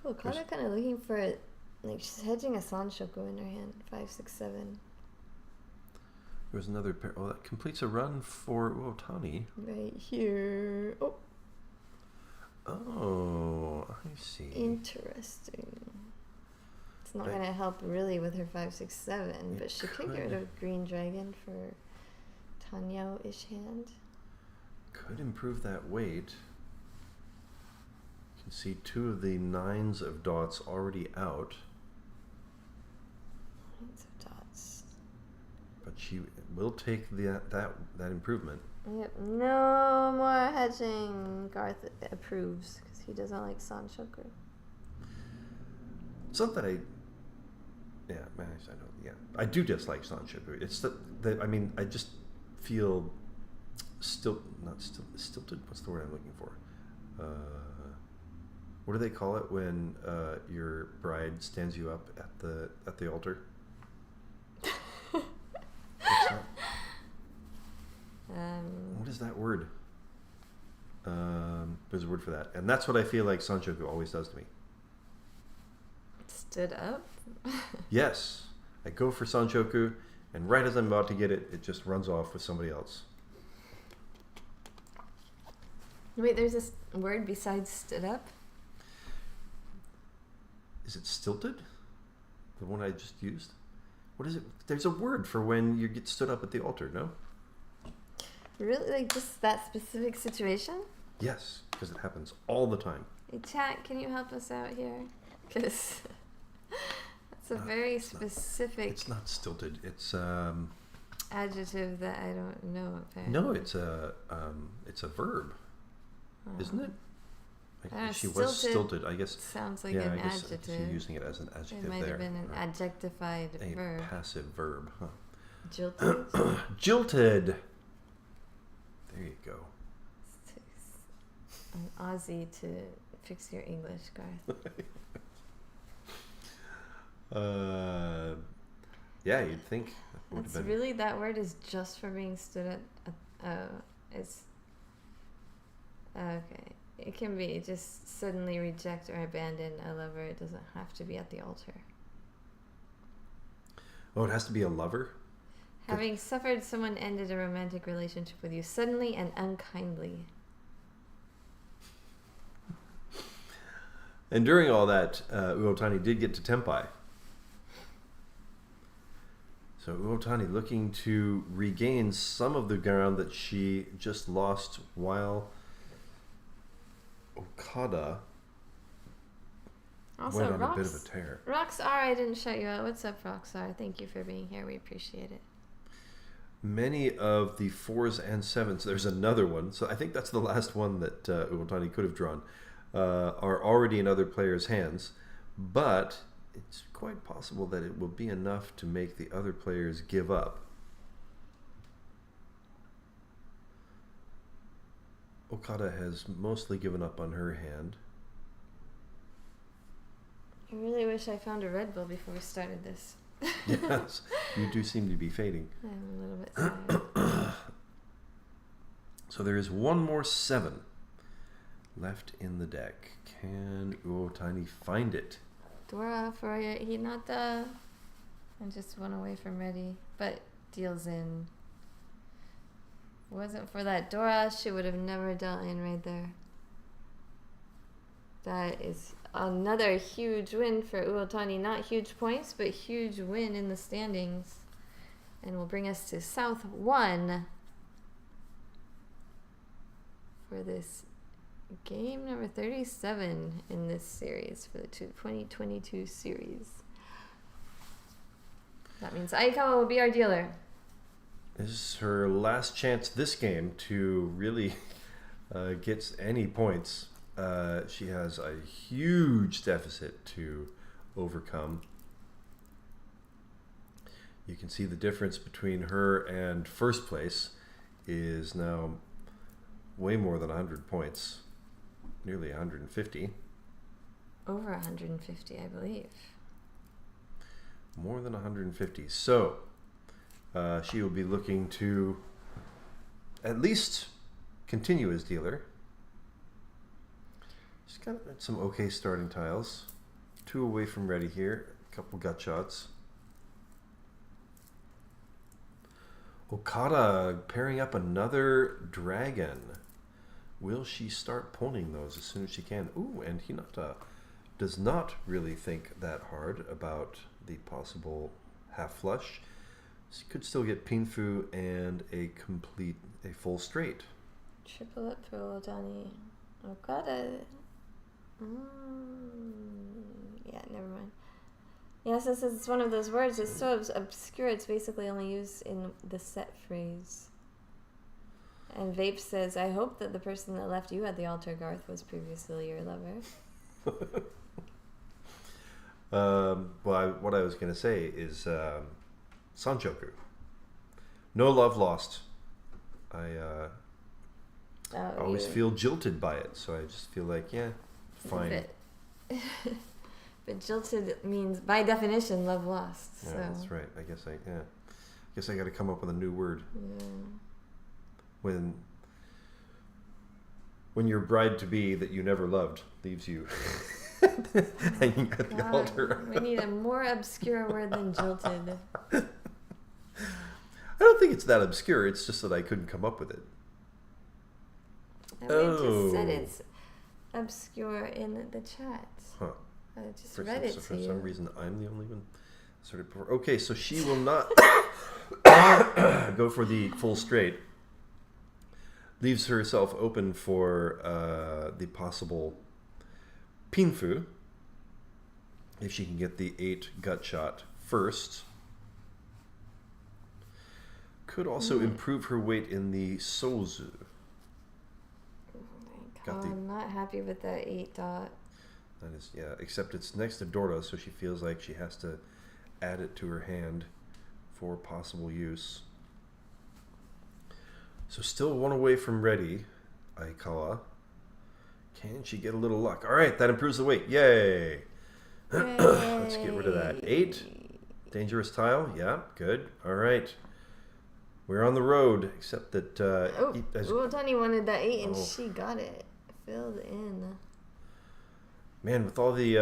Okada kind of looking for it. Like, she's hedging a Sanshoku in her hand. 5, 6, 7. There was another pair. Oh, that completes a run for Uotani. Right here. Oh, I see. Interesting. It's not going to help really with her 5, 6, 7, but she could get rid of Green Dragon for Tanyo-ish hand. Could improve that weight. You can see 2 of the 9s of dots already out. 9s of dots. But she will take that improvement. Yep, no more hedging. Garthe approves because he doesn't like Sanshoku. It's not that I I do dislike Sanshoku. It's that I mean, I just feel stilted. What's the word I'm looking for? What do they call it when your bride stands you up at the altar? What is that word? There's a word for that, and that's what I feel like Sanshoku always does to me. Stood up? Yes, I go for Sanshoku, and right as I'm about to get it, it just runs off with somebody else. Wait, there's this word besides stood up? Is it stilted? The one I just used? What is it? There's a word for when you get stood up at the altar, no? Really? Like just that specific situation? Yes, because it happens all the time. Hey, chat, can you help us out here? Because that's a very specific... It's not stilted. It's... adjective that I don't know, apparently. No, it's a verb. Isn't it? She was stilted, I guess. Sounds like an adjective. You're using it as an adjective there. It might have been an adjectified verb. A passive verb, huh? Jilted? Jilted! There you go. It takes an Aussie to fix your English, Garth. Yeah, you'd think. That's really, that word is just for being stood at... it's... Okay. It can be just suddenly reject or abandon a lover. It doesn't have to be at the altar. Oh, it has to be a lover? Having suffered, someone ended a romantic relationship with you suddenly and unkindly. And during all that, Uotani did get to Tenpai. So Uotani looking to regain some of the ground that she just lost while Okada also, went on a bit of a tear. Roxar, I didn't shout you out. What's up, Roxar? Thank you for being here. We appreciate it. Many of the 4s and 7s, there's another one, so I think that's the last one that Uotani could have drawn, are already in other players' hands, but it's quite possible that it will be enough to make the other players give up. Okada has mostly given up on her hand. I really wish I found a Red Bull before we started this. Yes, you do seem to be fading. I'm a little bit tired. So there is one more 7 left in the deck. Can Uotani find it? Dora for Hinata. And just one away from ready, but deals in. Wasn't for that Dora, she would have never dealt in right there. That is another huge win for Uotani. Not huge points, but huge win in the standings. And will bring us to South 1 for this game number 37 in this series, for the 2022 series. That means Aikawa will be our dealer. This is her last chance this game to really get any points. She has a huge deficit to overcome. You can see the difference between her and first place is now way more than 100 points. Nearly 150. Over 150, I believe. More than 150. So, she will be looking to at least continue as dealer. She's got some okay starting tiles. 2 away from ready here. A couple gut shots. Okada pairing up another dragon. Will she start pulling those as soon as she can? Ooh, and Hinata does not really think that hard about the possible half flush. She could still get Pinfu and a full straight. Triple up for Uotani. Okada. Yeah, never mind. Yeah, since it's one of those words, it's so obscure, it's basically only used in the set phrase. And Vape says, I hope that the person that left you at the altar, Garthe, was previously your lover. What I was going to say is Sanchoku. No love lost. I always feel jilted by it, so I just feel like, yeah, fine. But jilted means, by definition, love lost. Yeah, so. that's right. I guess I got to come up with a new word. Yeah. When your bride to be that you never loved leaves you hanging at the altar. We need a more obscure word than jilted. I don't think it's that obscure. It's just that I couldn't come up with it. I just said it's obscure in the chat. Huh. I just read it to for you. some reason, I'm the only one. Okay, so she will not go for the full straight. Leaves herself open for the possible Pinfu, if she can get the 8 gut shot first. Could also improve her weight in the Sozu. I'm not happy with that 8 dot. That is, yeah, except it's next to Dora, so she feels like she has to add it to her hand for possible use. So still 1 away from ready, Aikawa. Can she get a little luck? All right, that improves the weight. Yay! Let's get rid of that. 8. Dangerous tile. Yeah, good. All right. We're on the road, except that... Uotani wanted that 8 and she got it. Filled in. Man, with all the...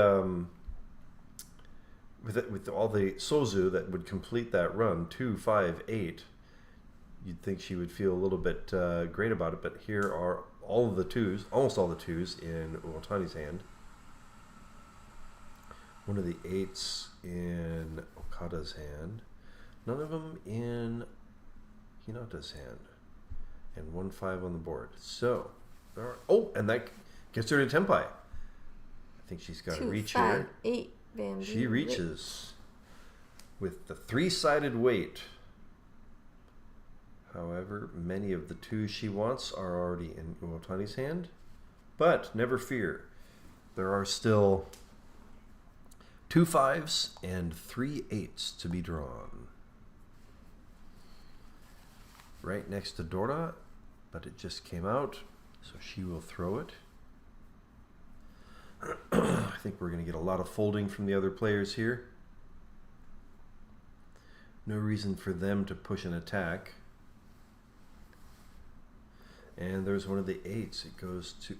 with all the Sozu that would complete that run, 2, 5, 8... You'd think she would feel a little bit great about it, but here are all of the 2s, almost all the 2s in Uotani's hand. One of the 8s in Okada's hand. None of them in Hinata's hand. And 1 5 on the board. So, there are, and that gets her to Tenpai. I think she's got to reach 2, 5, here. 8, bamboo. She reaches with the 3-sided weight. However, many of the 2s she wants are already in Uotani's hand. But never fear. There are still 2 5s and 3 8s to be drawn. Right next to Dora, but it just came out, so she will throw it. I think we're going to get a lot of folding from the other players here. No reason for them to push an attack. And there's one of the 8s. It goes to...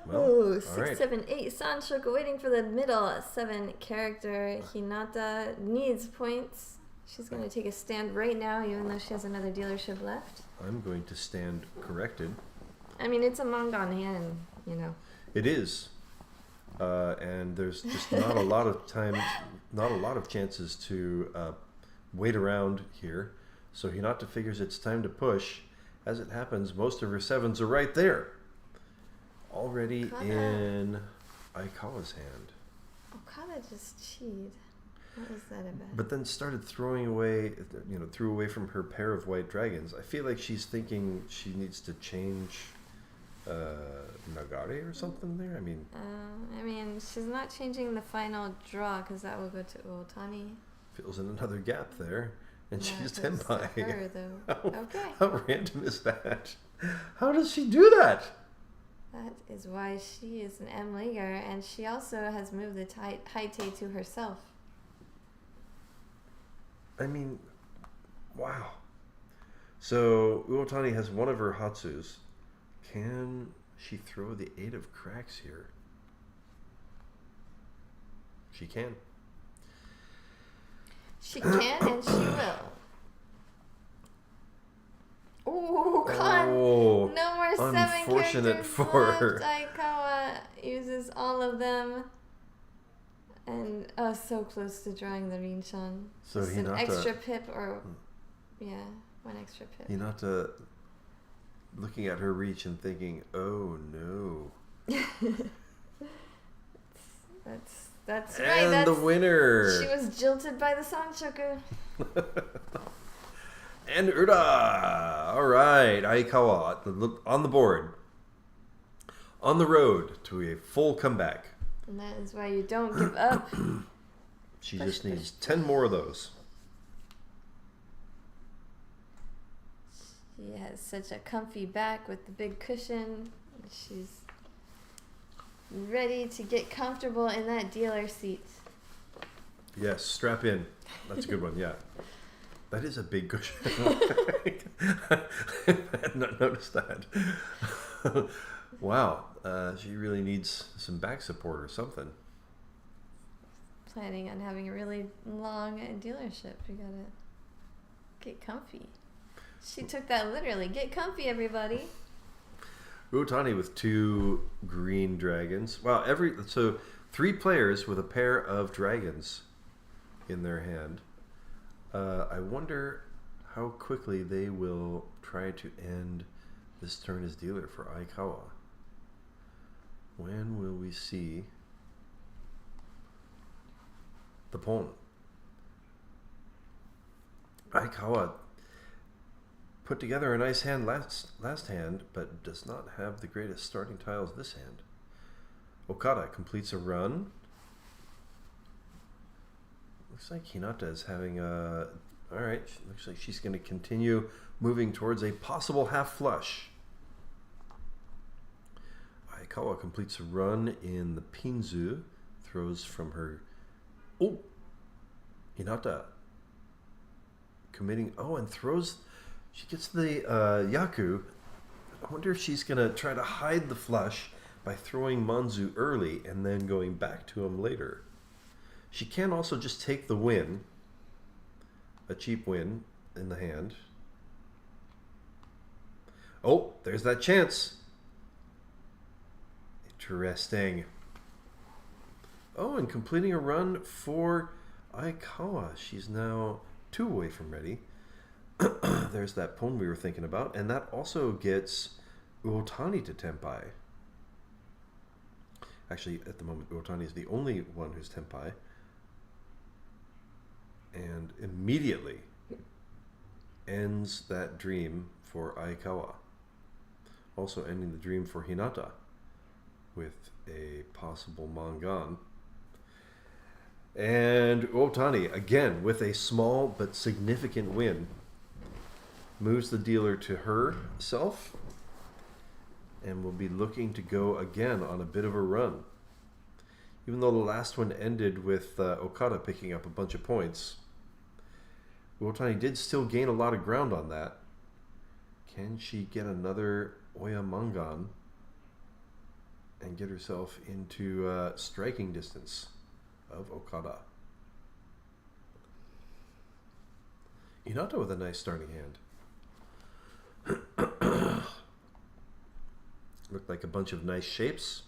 Well, 6, 7, 8. Sanchoku waiting for the middle 7 character. Hinata needs points. She's going to take a stand right now, even though she has another dealership left. I'm going to stand corrected. I mean, it's a manga on hand, you know. It is. and there's just not a lot of time, not a lot of chances to wait around here. So Hinata figures it's time to push. As it happens, most of her sevens are right there, already in Aikawa's hand. Okada just cheated. What was that about? But then started throwing away, threw away from her pair of white dragons. I feel like she's thinking she needs to change Nagare or something there. I mean, she's not changing the final draw because that will go to Uotani. Fills in another gap there, and she's goes to tenpai. her, though. Okay. How random is that? How does she do that? That is why she is an M-leaguer, and she also has moved the Haite to herself. I mean, wow. So Uotani has one of her Hatsus. Can she throw the 8 of cracks here? She can. She can and she will. Ooh, con. Oh, no more 7 unfortunate characters for left. her. Aikawa uses all of them. And so close to drawing the Rinchan. So just Hinata, an extra pip or... Yeah, 1 extra pip. Hinata looking at her reach and thinking, oh no. That's right. And That's the winner. She was jilted by the Sanchoku. And Uda. All right. Aikawa on the board. On the road to a full comeback. And that is why you don't give up. She just needs 10 more of those. She has such a comfy back with the big cushion. She's ready to get comfortable in that dealer seat. Yes, strap in. That's a good one, yeah. That is a big cushion. I had not noticed that. Wow, she really needs some back support or something. Planning on having a really long dealership. You gotta get comfy. She took that literally. Get comfy, everybody. Uotani with 2 green dragons. Wow, so 3 players with a pair of dragons in their hand. I wonder how quickly they will try to end this turn as dealer for Aikawa. When will we see the pawn? Aikawa put together a nice hand last hand, but does not have the greatest starting tiles this hand. Okada completes a run. Looks like Hinata is having a... Alright, looks like she's going to continue moving towards a possible half flush. Aikawa completes a run in the Pinzu. Throws from her... Oh! Hinata committing... Oh, and throws... She gets the Yaku. I wonder if she's going to try to hide the flush by throwing Manzu early and then going back to him later. She can also just take the win, a cheap win in the hand. Oh, there's that chance. Interesting. Oh, and completing a run for Aikawa. She's now 2 away from ready. There's that pawn we were thinking about, and that also gets Uotani to tenpai. Actually, at the moment, Uotani is the only one who's tenpai. And immediately ends that dream for Aikawa. Also ending the dream for Hinata with a possible Mangan. And Uotani, again, with a small but significant win, moves the dealer to herself and will be looking to go again on a bit of a run. Even though the last one ended with Okada picking up a bunch of points, Uotani did still gain a lot of ground on that. Can she get another Oya Mangan and get herself into striking distance of Okada? Hinata with a nice starting hand. Looked like a bunch of nice shapes.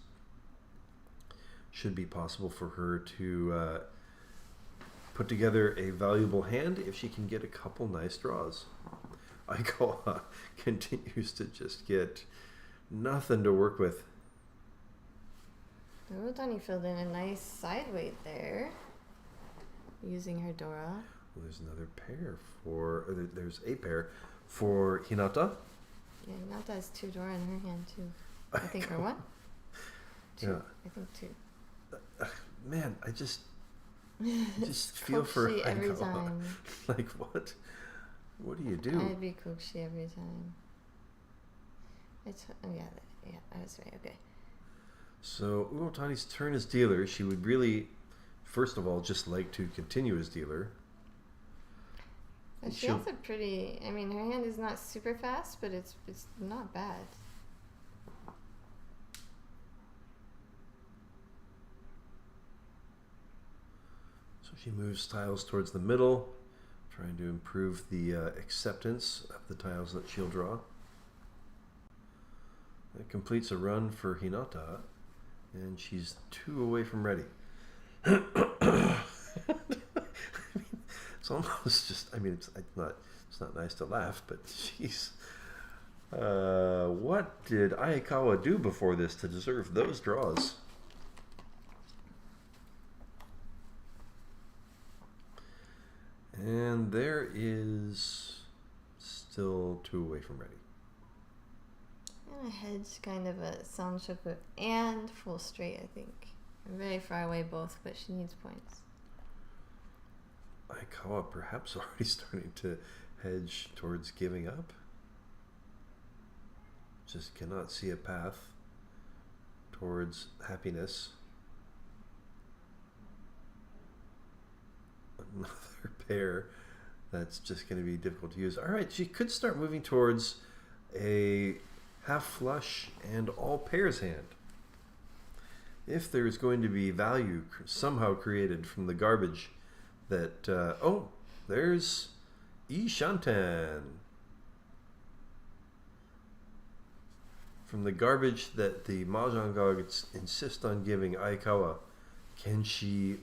should be possible for her to put together a valuable hand if she can get a couple nice draws. Aikawa continues to just get nothing to work with. Uotani filled in a nice side weight there, using her Dora. Well, there's another pair for... There's a pair for Hinata. Yeah, Hinata has 2 Dora in her hand, too. I think, or one? 2. Yeah. I think 2. Man, I just feel for Aikawa every time. Like, what? What do you do? I'd be Kokshi every time. Yeah, I was right. Okay. So Uotani's turn as dealer. She would really, first of all, just like to continue as dealer. But she also pretty. I mean, her hand is not super fast, but it's not bad. So she moves tiles towards the middle, trying to improve the acceptance of the tiles that she'll draw. That completes a run for Hinata, and she's 2 away from ready. I mean, it's almost just, I mean, it's not nice to laugh, but jeez. What did Aikawa do before this to deserve those draws? And there is still 2 away from ready. And a hedge, kind of a Sanshoku and full straight, I think. Very far away both, but she needs points. Aikawa perhaps already starting to hedge towards giving up. Just cannot see a path towards happiness. Another pair that's just going to be difficult to use. All right, she could start moving towards a half flush and all pairs hand. If there's going to be value somehow created from the garbage that... oh, there's Ishanten. From the garbage that the mahjong gods insist on giving Aikawa, can she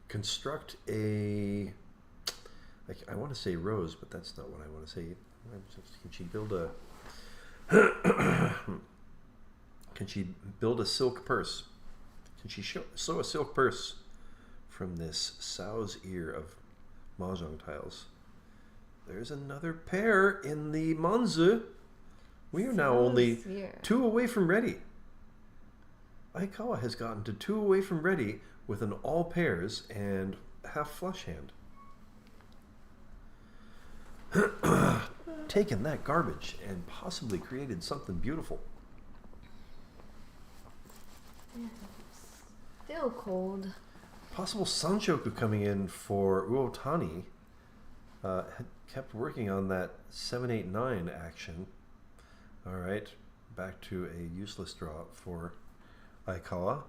construct a... I want to say rose, but that's not what I want to say. Can she build a... Can she build a silk purse? Can she sew a silk purse from this sow's ear of mahjong tiles? There's another pair in the manzu. We are now only 2 away from ready. Aikawa has gotten to 2 away from ready with an all pairs and half flush hand. Taken that garbage and possibly created something beautiful. Yeah, still cold. Possible Sanshoku coming in for Uotani. Had kept working on that 7-8-9 action. All right, back to a useless draw for Aikawa.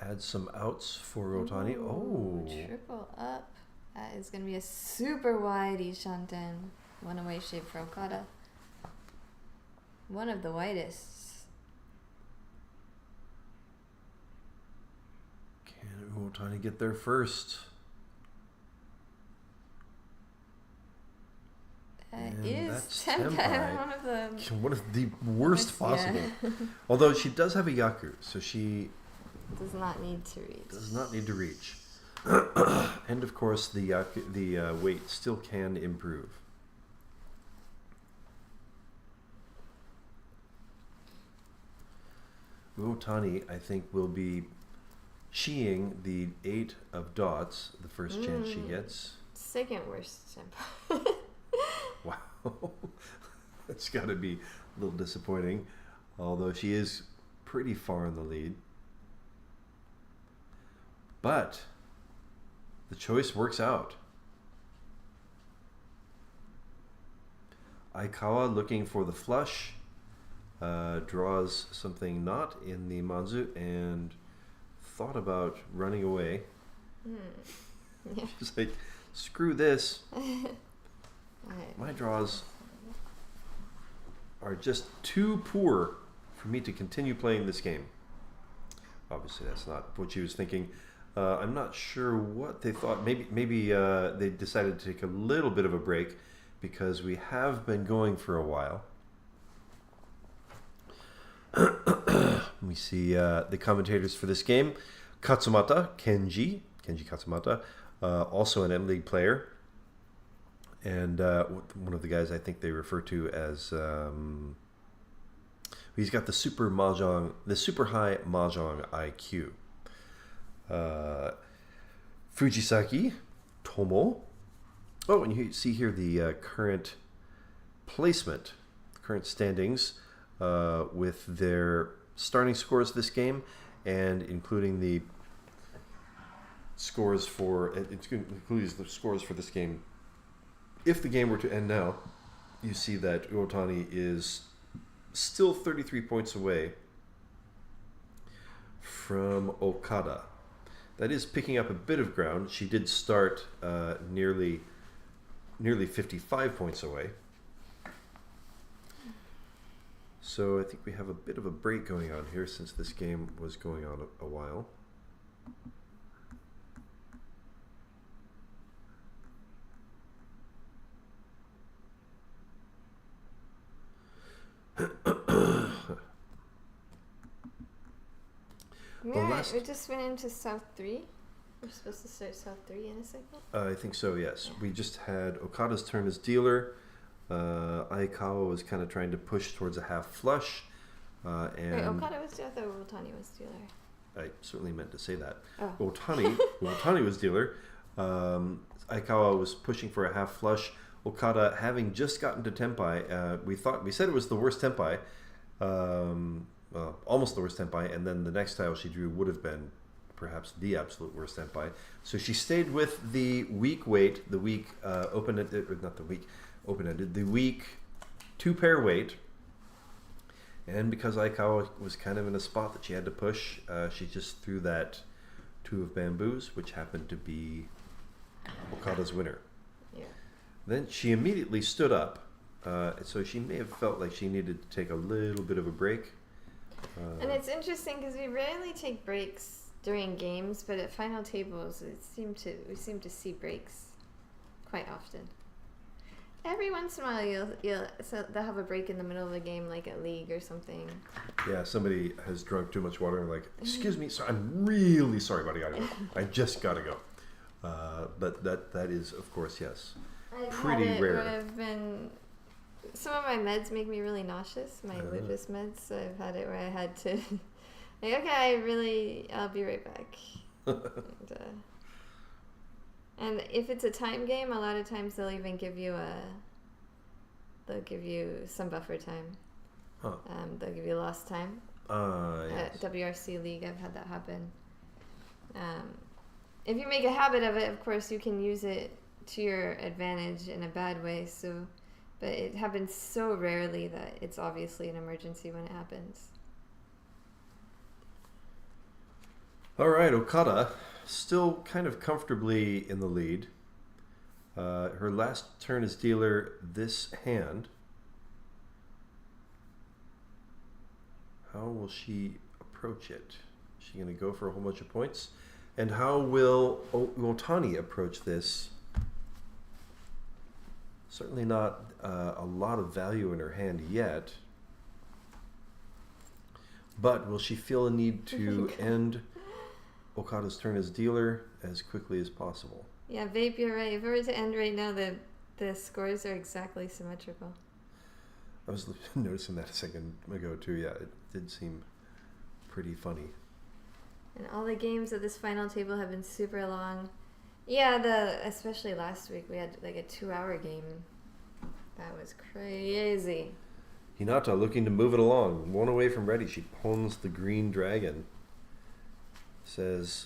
Add some outs for Uotani. Oh, triple up. That is going to be a super wide Ishanten. 1 away shape for Okada. One of the widest. Can Uotani get there first? Is Tenpai one of the worst possible. Yeah. Although she does have a Yaku, so she does not need to reach. Does not need to reach. And of course, the weight still can improve. Uotani, I think, will be sheeing the 8 of dots, the first chance she gets. Second worst tempo. Wow. That's got to be a little disappointing, although she is pretty far in the lead. But the choice works out. Aikawa, looking for the flush, draws something not in the manzu and thought about running away. Yeah. She's like, screw this. My draws are just too poor for me to continue playing this game. Obviously, that's not what she was thinking. I'm not sure what they thought. Maybe they decided to take a little bit of a break because we have been going for a while. We see the commentators for this game. Katsumata, Kenji Katsumata, also an M-League player. And one of the guys I think they refer to as... he's got the super high mahjong IQ. Fujisaki Tomo. Oh, and you see here the current placement, current standings with their starting scores this game, and including the scores for this game. If the game were to end now, you see that Uotani is still 33 points away from Okada. That is picking up a bit of ground. She did start nearly 55 points away. So I think we have a bit of a break going on here since this game was going on a while. Yeah, we just went into South 3. We're supposed to start South 3 in a second? I think so, yes. We just had Okada's turn as dealer. Aikawa was kind of trying to push towards a half flush. And wait, Okada was dealer? I thought Uotani was dealer. I certainly meant to say that. Oh. Uotani was dealer. Aikawa was pushing for a half flush. Okada, having just gotten to Tenpai, we said it was the worst Tenpai. Almost the worst Tenpai, and then the next tile she drew would have been perhaps the absolute worst Tenpai. So she stayed with the weak weight, the weak the weak two-pair weight. And because Aikawa was kind of in a spot that she had to push, she just threw that two of bamboos, which happened to be Okada's winner. Yeah. Then she immediately stood up, so she may have felt like she needed to take a little bit of a break. And it's interesting because we rarely take breaks during games, but at final tables, we seem to see breaks quite often. Every once in a while, they'll have a break in the middle of a game, like at League or something. Yeah, somebody has drunk too much water and like, excuse me, I'm really sorry, buddy, I just gotta go. But that is, of course, yes, pretty rare. Some of my meds make me really nauseous, my lupus meds, so I've had it where I had to, like, okay, I'll be right back. And if it's a time game, a lot of times they'll even give you some buffer time. Huh. They'll give you lost time. Yes. At WRC League, I've had that happen. If you make a habit of it, of course, you can use it to your advantage in a bad way. But it happens so rarely that it's obviously an emergency when it happens. All right, Okada, still kind of comfortably in the lead. Her last turn as dealer this hand. How will she approach it? Is she going to go for a whole bunch of points? And how will Uotani approach this? Certainly not a lot of value in her hand yet. But will she feel a need to end Okada's turn as dealer as quickly as possible? Yeah, Vape, you're right. If it were to end right now, the scores are exactly symmetrical. I was noticing that a second ago too. Yeah, it did seem pretty funny. And all the games at this final table have been super long. Yeah, especially last week we had like a 2-hour game. That was crazy. Hinata looking to move it along. One away from ready. She pawns the green dragon. Says,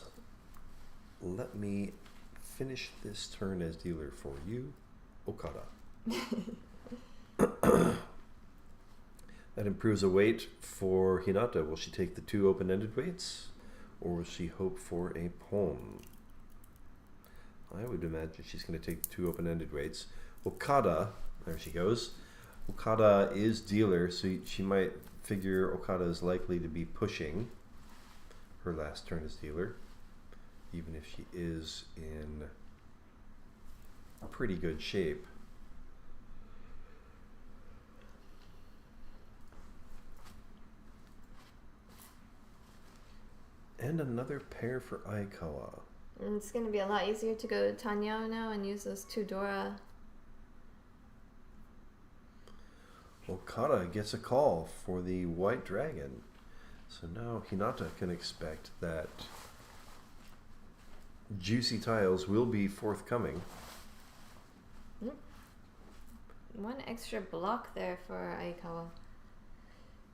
let me finish this turn as dealer for you, Okada. That improves a weight for Hinata. Will she take the 2 open-ended weights? Or will she hope for a pawn? I would imagine she's going to take the 2 open-ended weights. Okada, there she goes. Okada is dealer, so she might figure Okada is likely to be pushing her last turn as dealer, even if she is in pretty good shape. And another pair for Aikawa. And it's going to be a lot easier to go to Tanyao now and use those 2 Dora. Okada gets a call for the White Dragon. So now Hinata can expect that juicy tiles will be forthcoming. One extra block there for Aikawa.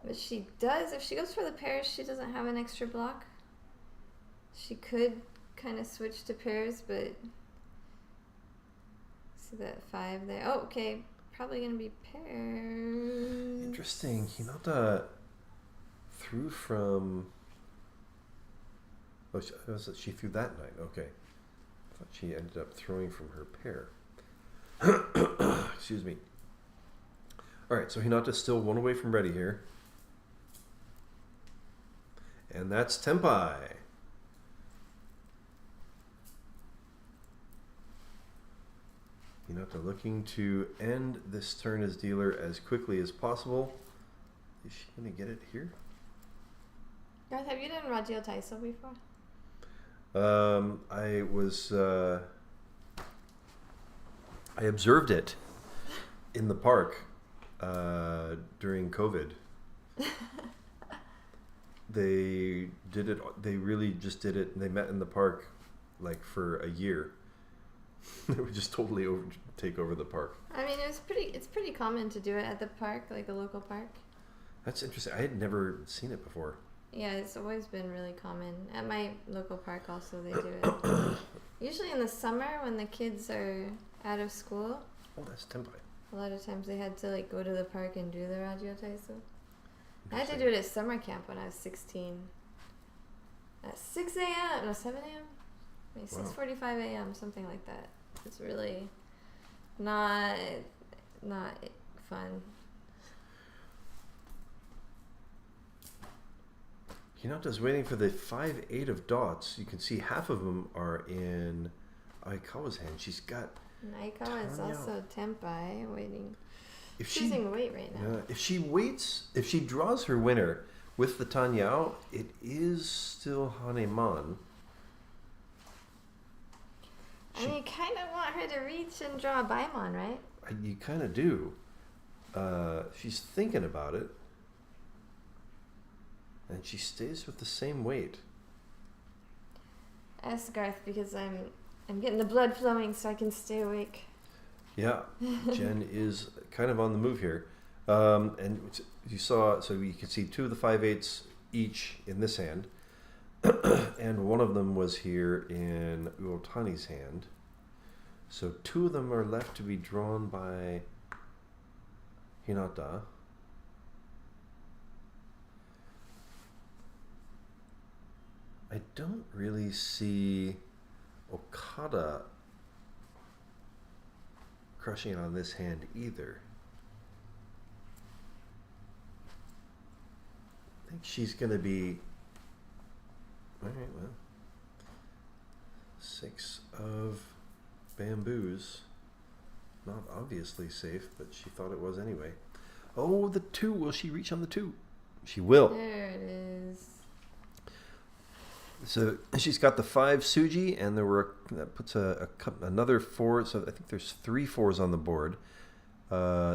But she does, if she goes for the pairs, she doesn't have an extra block. She could kind of switch to pairs, but see that 5 there. Oh, okay. Probably going to be pairs. Interesting. Hinata threw from... Oh, she threw that 9. Okay. I thought she ended up throwing from her pair. Excuse me. Alright, so Hinata's still 1 away from ready here. And that's Tenpai. Hinata looking to end this turn as dealer as quickly as possible. Is she going to get it here? Garth, have you done Ragio Taiso before? I observed it in the park during COVID. They did it. They really just did it. They met in the park like for a year. They would just totally take over the park. I mean, it's pretty common to do it at the park, like a local park. That's interesting. I had never seen it before. Yeah, it's always been really common. At my local park also they do it. Usually in the summer when the kids are out of school. Oh, that's Tenpai. A lot of times they had to like go to the park and do the Ragio Taiso. I had to do it at summer camp when I was 16. At 6 a.m. No, 7 a.m. Maybe 6:45 a.m. Something like that. It's really not fun. Hinata's waiting for the 5-8 of dots. You can see half of them are in Aikawa's hand. She's got... And Aikawa is also Tenpai waiting. She's losing weight right now. If she draws her winner with the Tanyao, it is still Haneman. I mean, you kind of want her to reach and draw a Baimon, right? You kind of do. She's thinking about it. And she stays with the same weight. Ask Garth because I'm getting the blood flowing so I can stay awake. Yeah, Jenn is kind of on the move here. And you saw, so you can see 2 of the 5/8 each in this hand. And one of them was here in Uotani's hand. So 2 of them are left to be drawn by Hinata. I don't really see Okada crushing it on this hand either. I think she's going to be... Alright, well. 6 of bamboos. Not obviously safe, but she thought it was anyway. Oh, the 2. Will she reach on the 2? She will. There it is. So she's got the 5 Suji, and that puts another 4. So I think there's 3 4s on the board.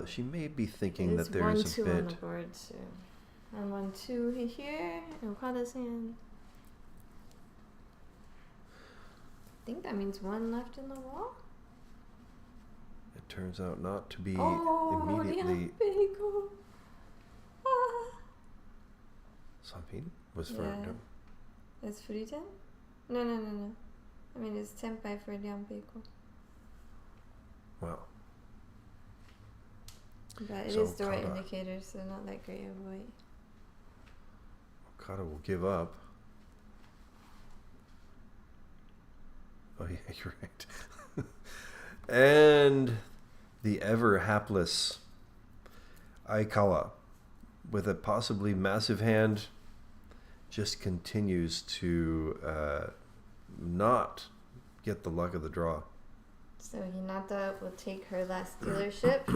She may be thinking that there's a bit. 1 2 on the board too, and 1 2 here in Okada's hand. I think that means 1 left in the wall. It turns out not to be immediately. Aiko. Ah. Something was for. It's Furiten? No. I mean, it's Tenpai for Ryampeiko. Wow. But it is the right indicator, so not that great of a weight. Okada will give up. Oh, yeah, you're right. And the ever hapless Aikawa with a possibly massive hand, just continues to not get the luck of the draw. So Hinata will take her last dealership.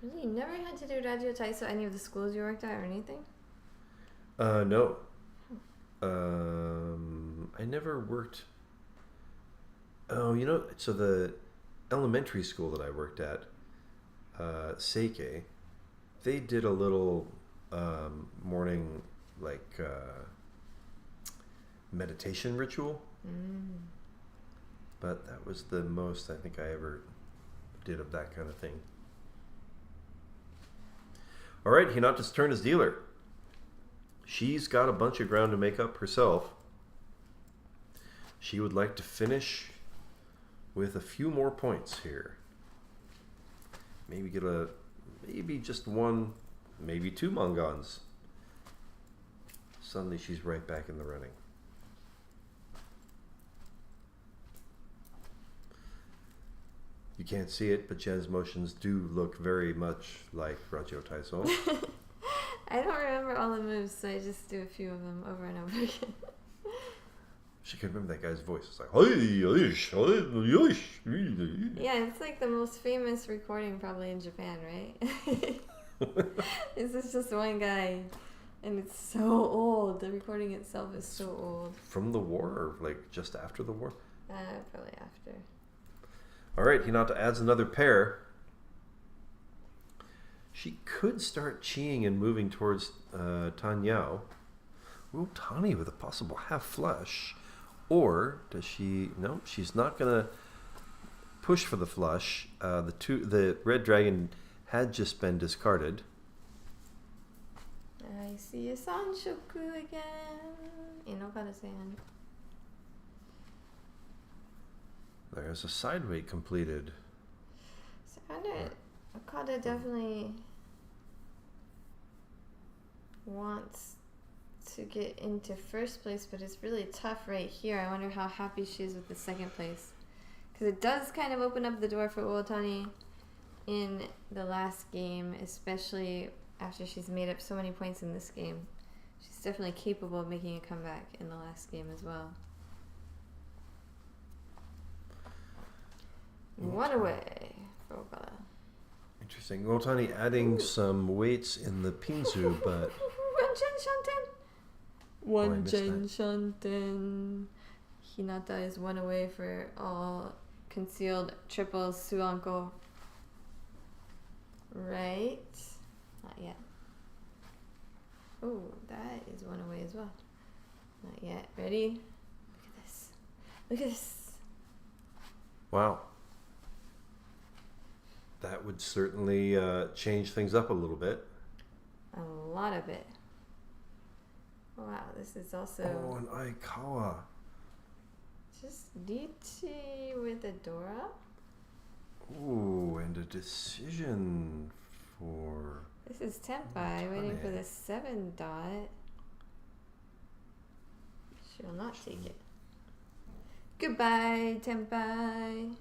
Really, you never had to do Radio Taiso any of the schools you worked at or anything? No. I never worked... Oh, you know, so the elementary school that I worked at, Seike, they did a little morning, like, meditation ritual. But that was the most I think I ever did of that kind of thing. All right, Hinata's turn as dealer. She's got a bunch of ground to make up herself. She would like to finish with a few more points here. Maybe get maybe just one, maybe two mangans. Suddenly she's right back in the running. You can't see it, but Jenn's motions do look very much like Radio Taiso. I don't remember all the moves, so I just do a few of them over and over again. She could remember that guy's voice. It's like, yeah, it's like the most famous recording probably in Japan, right? This is just one guy, and it's so old. The recording itself is so old. From the war, or like just after the war? Probably after. All right, Hinata adds another pair. She could start cheeing and moving towards Tanyao. Uotani with a possible half flush. Or does she... No, she's not going to push for the flush. The red dragon had just been discarded. I see a Sanshoku again. In Okada's hand. There's a side weight completed. So Okada definitely wants to get into first place, but it's really tough right here. I wonder how happy she is with the second place. Because it does kind of open up the door for Uotani in the last game, especially after she's made up so many points in this game. She's definitely capable of making a comeback in the last game as well. One away for Okada. Interesting. Uotani adding some weights in the Pinzu, but... One Jen Shanten. Hinata is one away for all concealed triples. Suanko. Right. Not yet. Oh, that is one away as well. Not yet. Ready? Look at this. Look at this. Wow. That would certainly change things up a little bit. A lot of it. Wow, this is also... Oh, an Aikawa. Just DT with a Dora. Ooh, and a decision for... This is Tenpai waiting for the 7 dot. She'll not take it. Goodbye, Tenpai.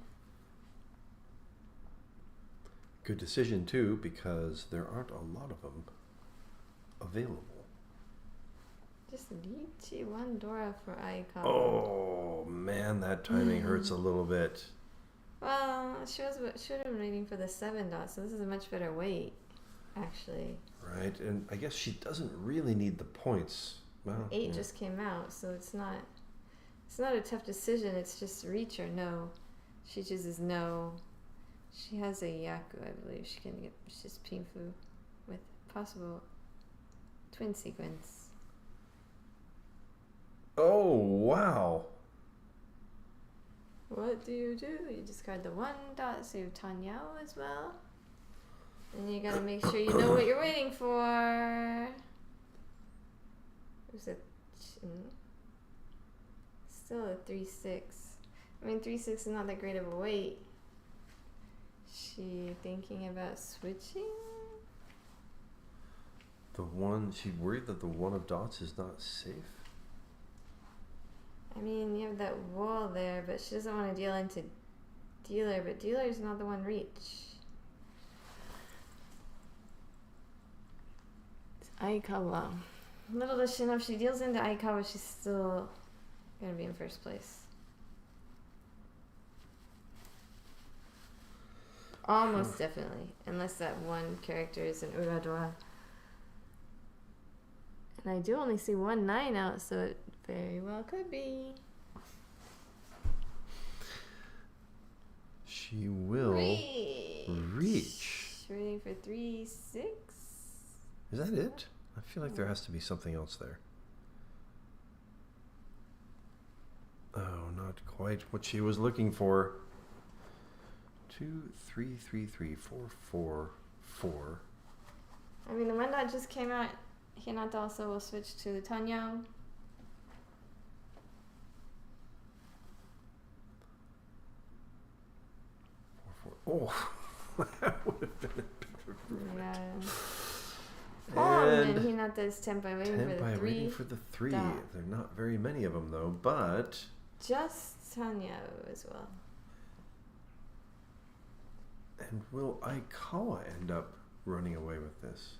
Good decision, too, because there aren't a lot of them available. Just DT 1 Dora for Aikawa. Oh, man, that timing hurts a little bit. Well, she should have been waiting for the 7 dot, so this is a much better weight, actually. Right, and I guess she doesn't really need the points. Well, 8 just came out, so it's not a tough decision. It's just reach or no. She chooses no. She has a Yaku, I believe. She can get just Pinfu with possible twin sequence. Oh, wow. What do? You discard the 1 dot, so you have Tanyao as well. And you gotta make sure you know what you're waiting for. Who's it? Still a 3-6. I mean, 3-6 is not that great of a weight. She thinking about switching? She's worried that the 1 of dots is not safe? I mean, you have that wall there, but she doesn't want to deal into Dealer, but dealer is not the one reach. It's Aikawa. Little does she know, if she deals into Aikawa, she's still gonna be in first place. Almost definitely, unless that one character is an Uradora. And I do only see 1 9 out, so it very well could be. She will reach. Reading for 3 6. Is that it? I feel like there has to be something else there. Oh, not quite what she was looking for. 2 3 3 3 4 4 4. I mean, the one that just came out, Hinata also will switch to the Tanyo. Oh, that would have been a better improvement. Yeah. And Hinata's Tenpai waiting for the 3. There are not very many of them, though, but... Just Tanyo as well. And will Aikawa end up running away with this?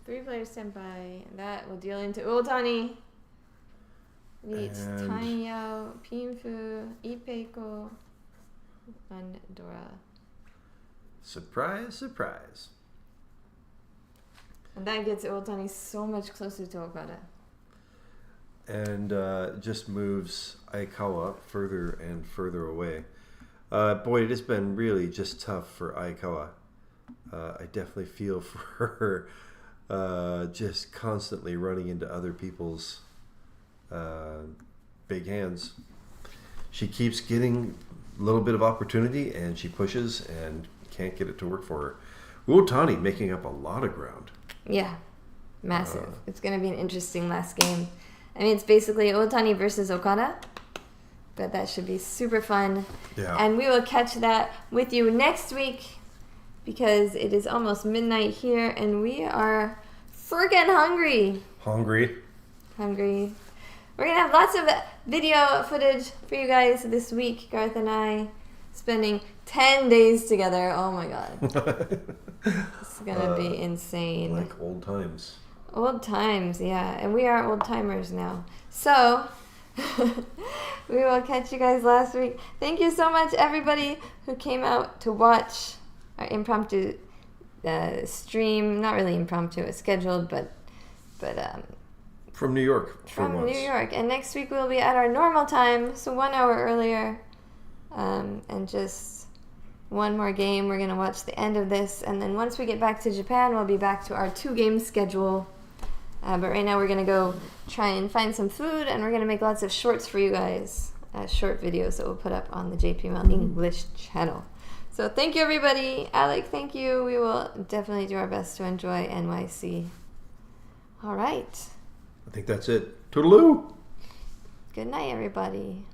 Three players Tenpai. That will deal into Uotani. Reach Tanyo, Pinfu, Ipeiko, and Dora. Surprise, surprise. And that gets Uotani so much closer to Okada. And just moves Aikawa further and further away. Boy, it has been really just tough for Aikawa. I definitely feel for her just constantly running into other people's big hands. She keeps getting a little bit of opportunity, and she pushes and can't get it to work for her. Uotani making up a lot of ground. Yeah, massive. It's going to be an interesting last game. I mean, it's basically Uotani versus Okada, but that should be super fun. Yeah. And we will catch that with you next week, because it is almost midnight here, and we are friggin' hungry. Hungry. We're going to have lots of video footage for you guys this week. Garth and I spending 10 days together. Oh my god. It's going to be insane. Like old times. Old times, yeah. And we are old timers now. So, we will catch you guys last week. Thank you so much, everybody who came out to watch our impromptu stream. Not really impromptu, it's scheduled, but from New York. From New York. And next week we'll be at our normal time, so 1 hour earlier. And just one more game. We're going to watch the end of this. And then once we get back to Japan, we'll be back to our 2-game schedule. But right now we're going to go try and find some food, and we're going to make lots of shorts for you guys. Short videos that we'll put up on the JPML English channel. So thank you, everybody. Alec, thank you. We will definitely do our best to enjoy NYC. All right. I think that's it. Toodaloo! Good night, everybody.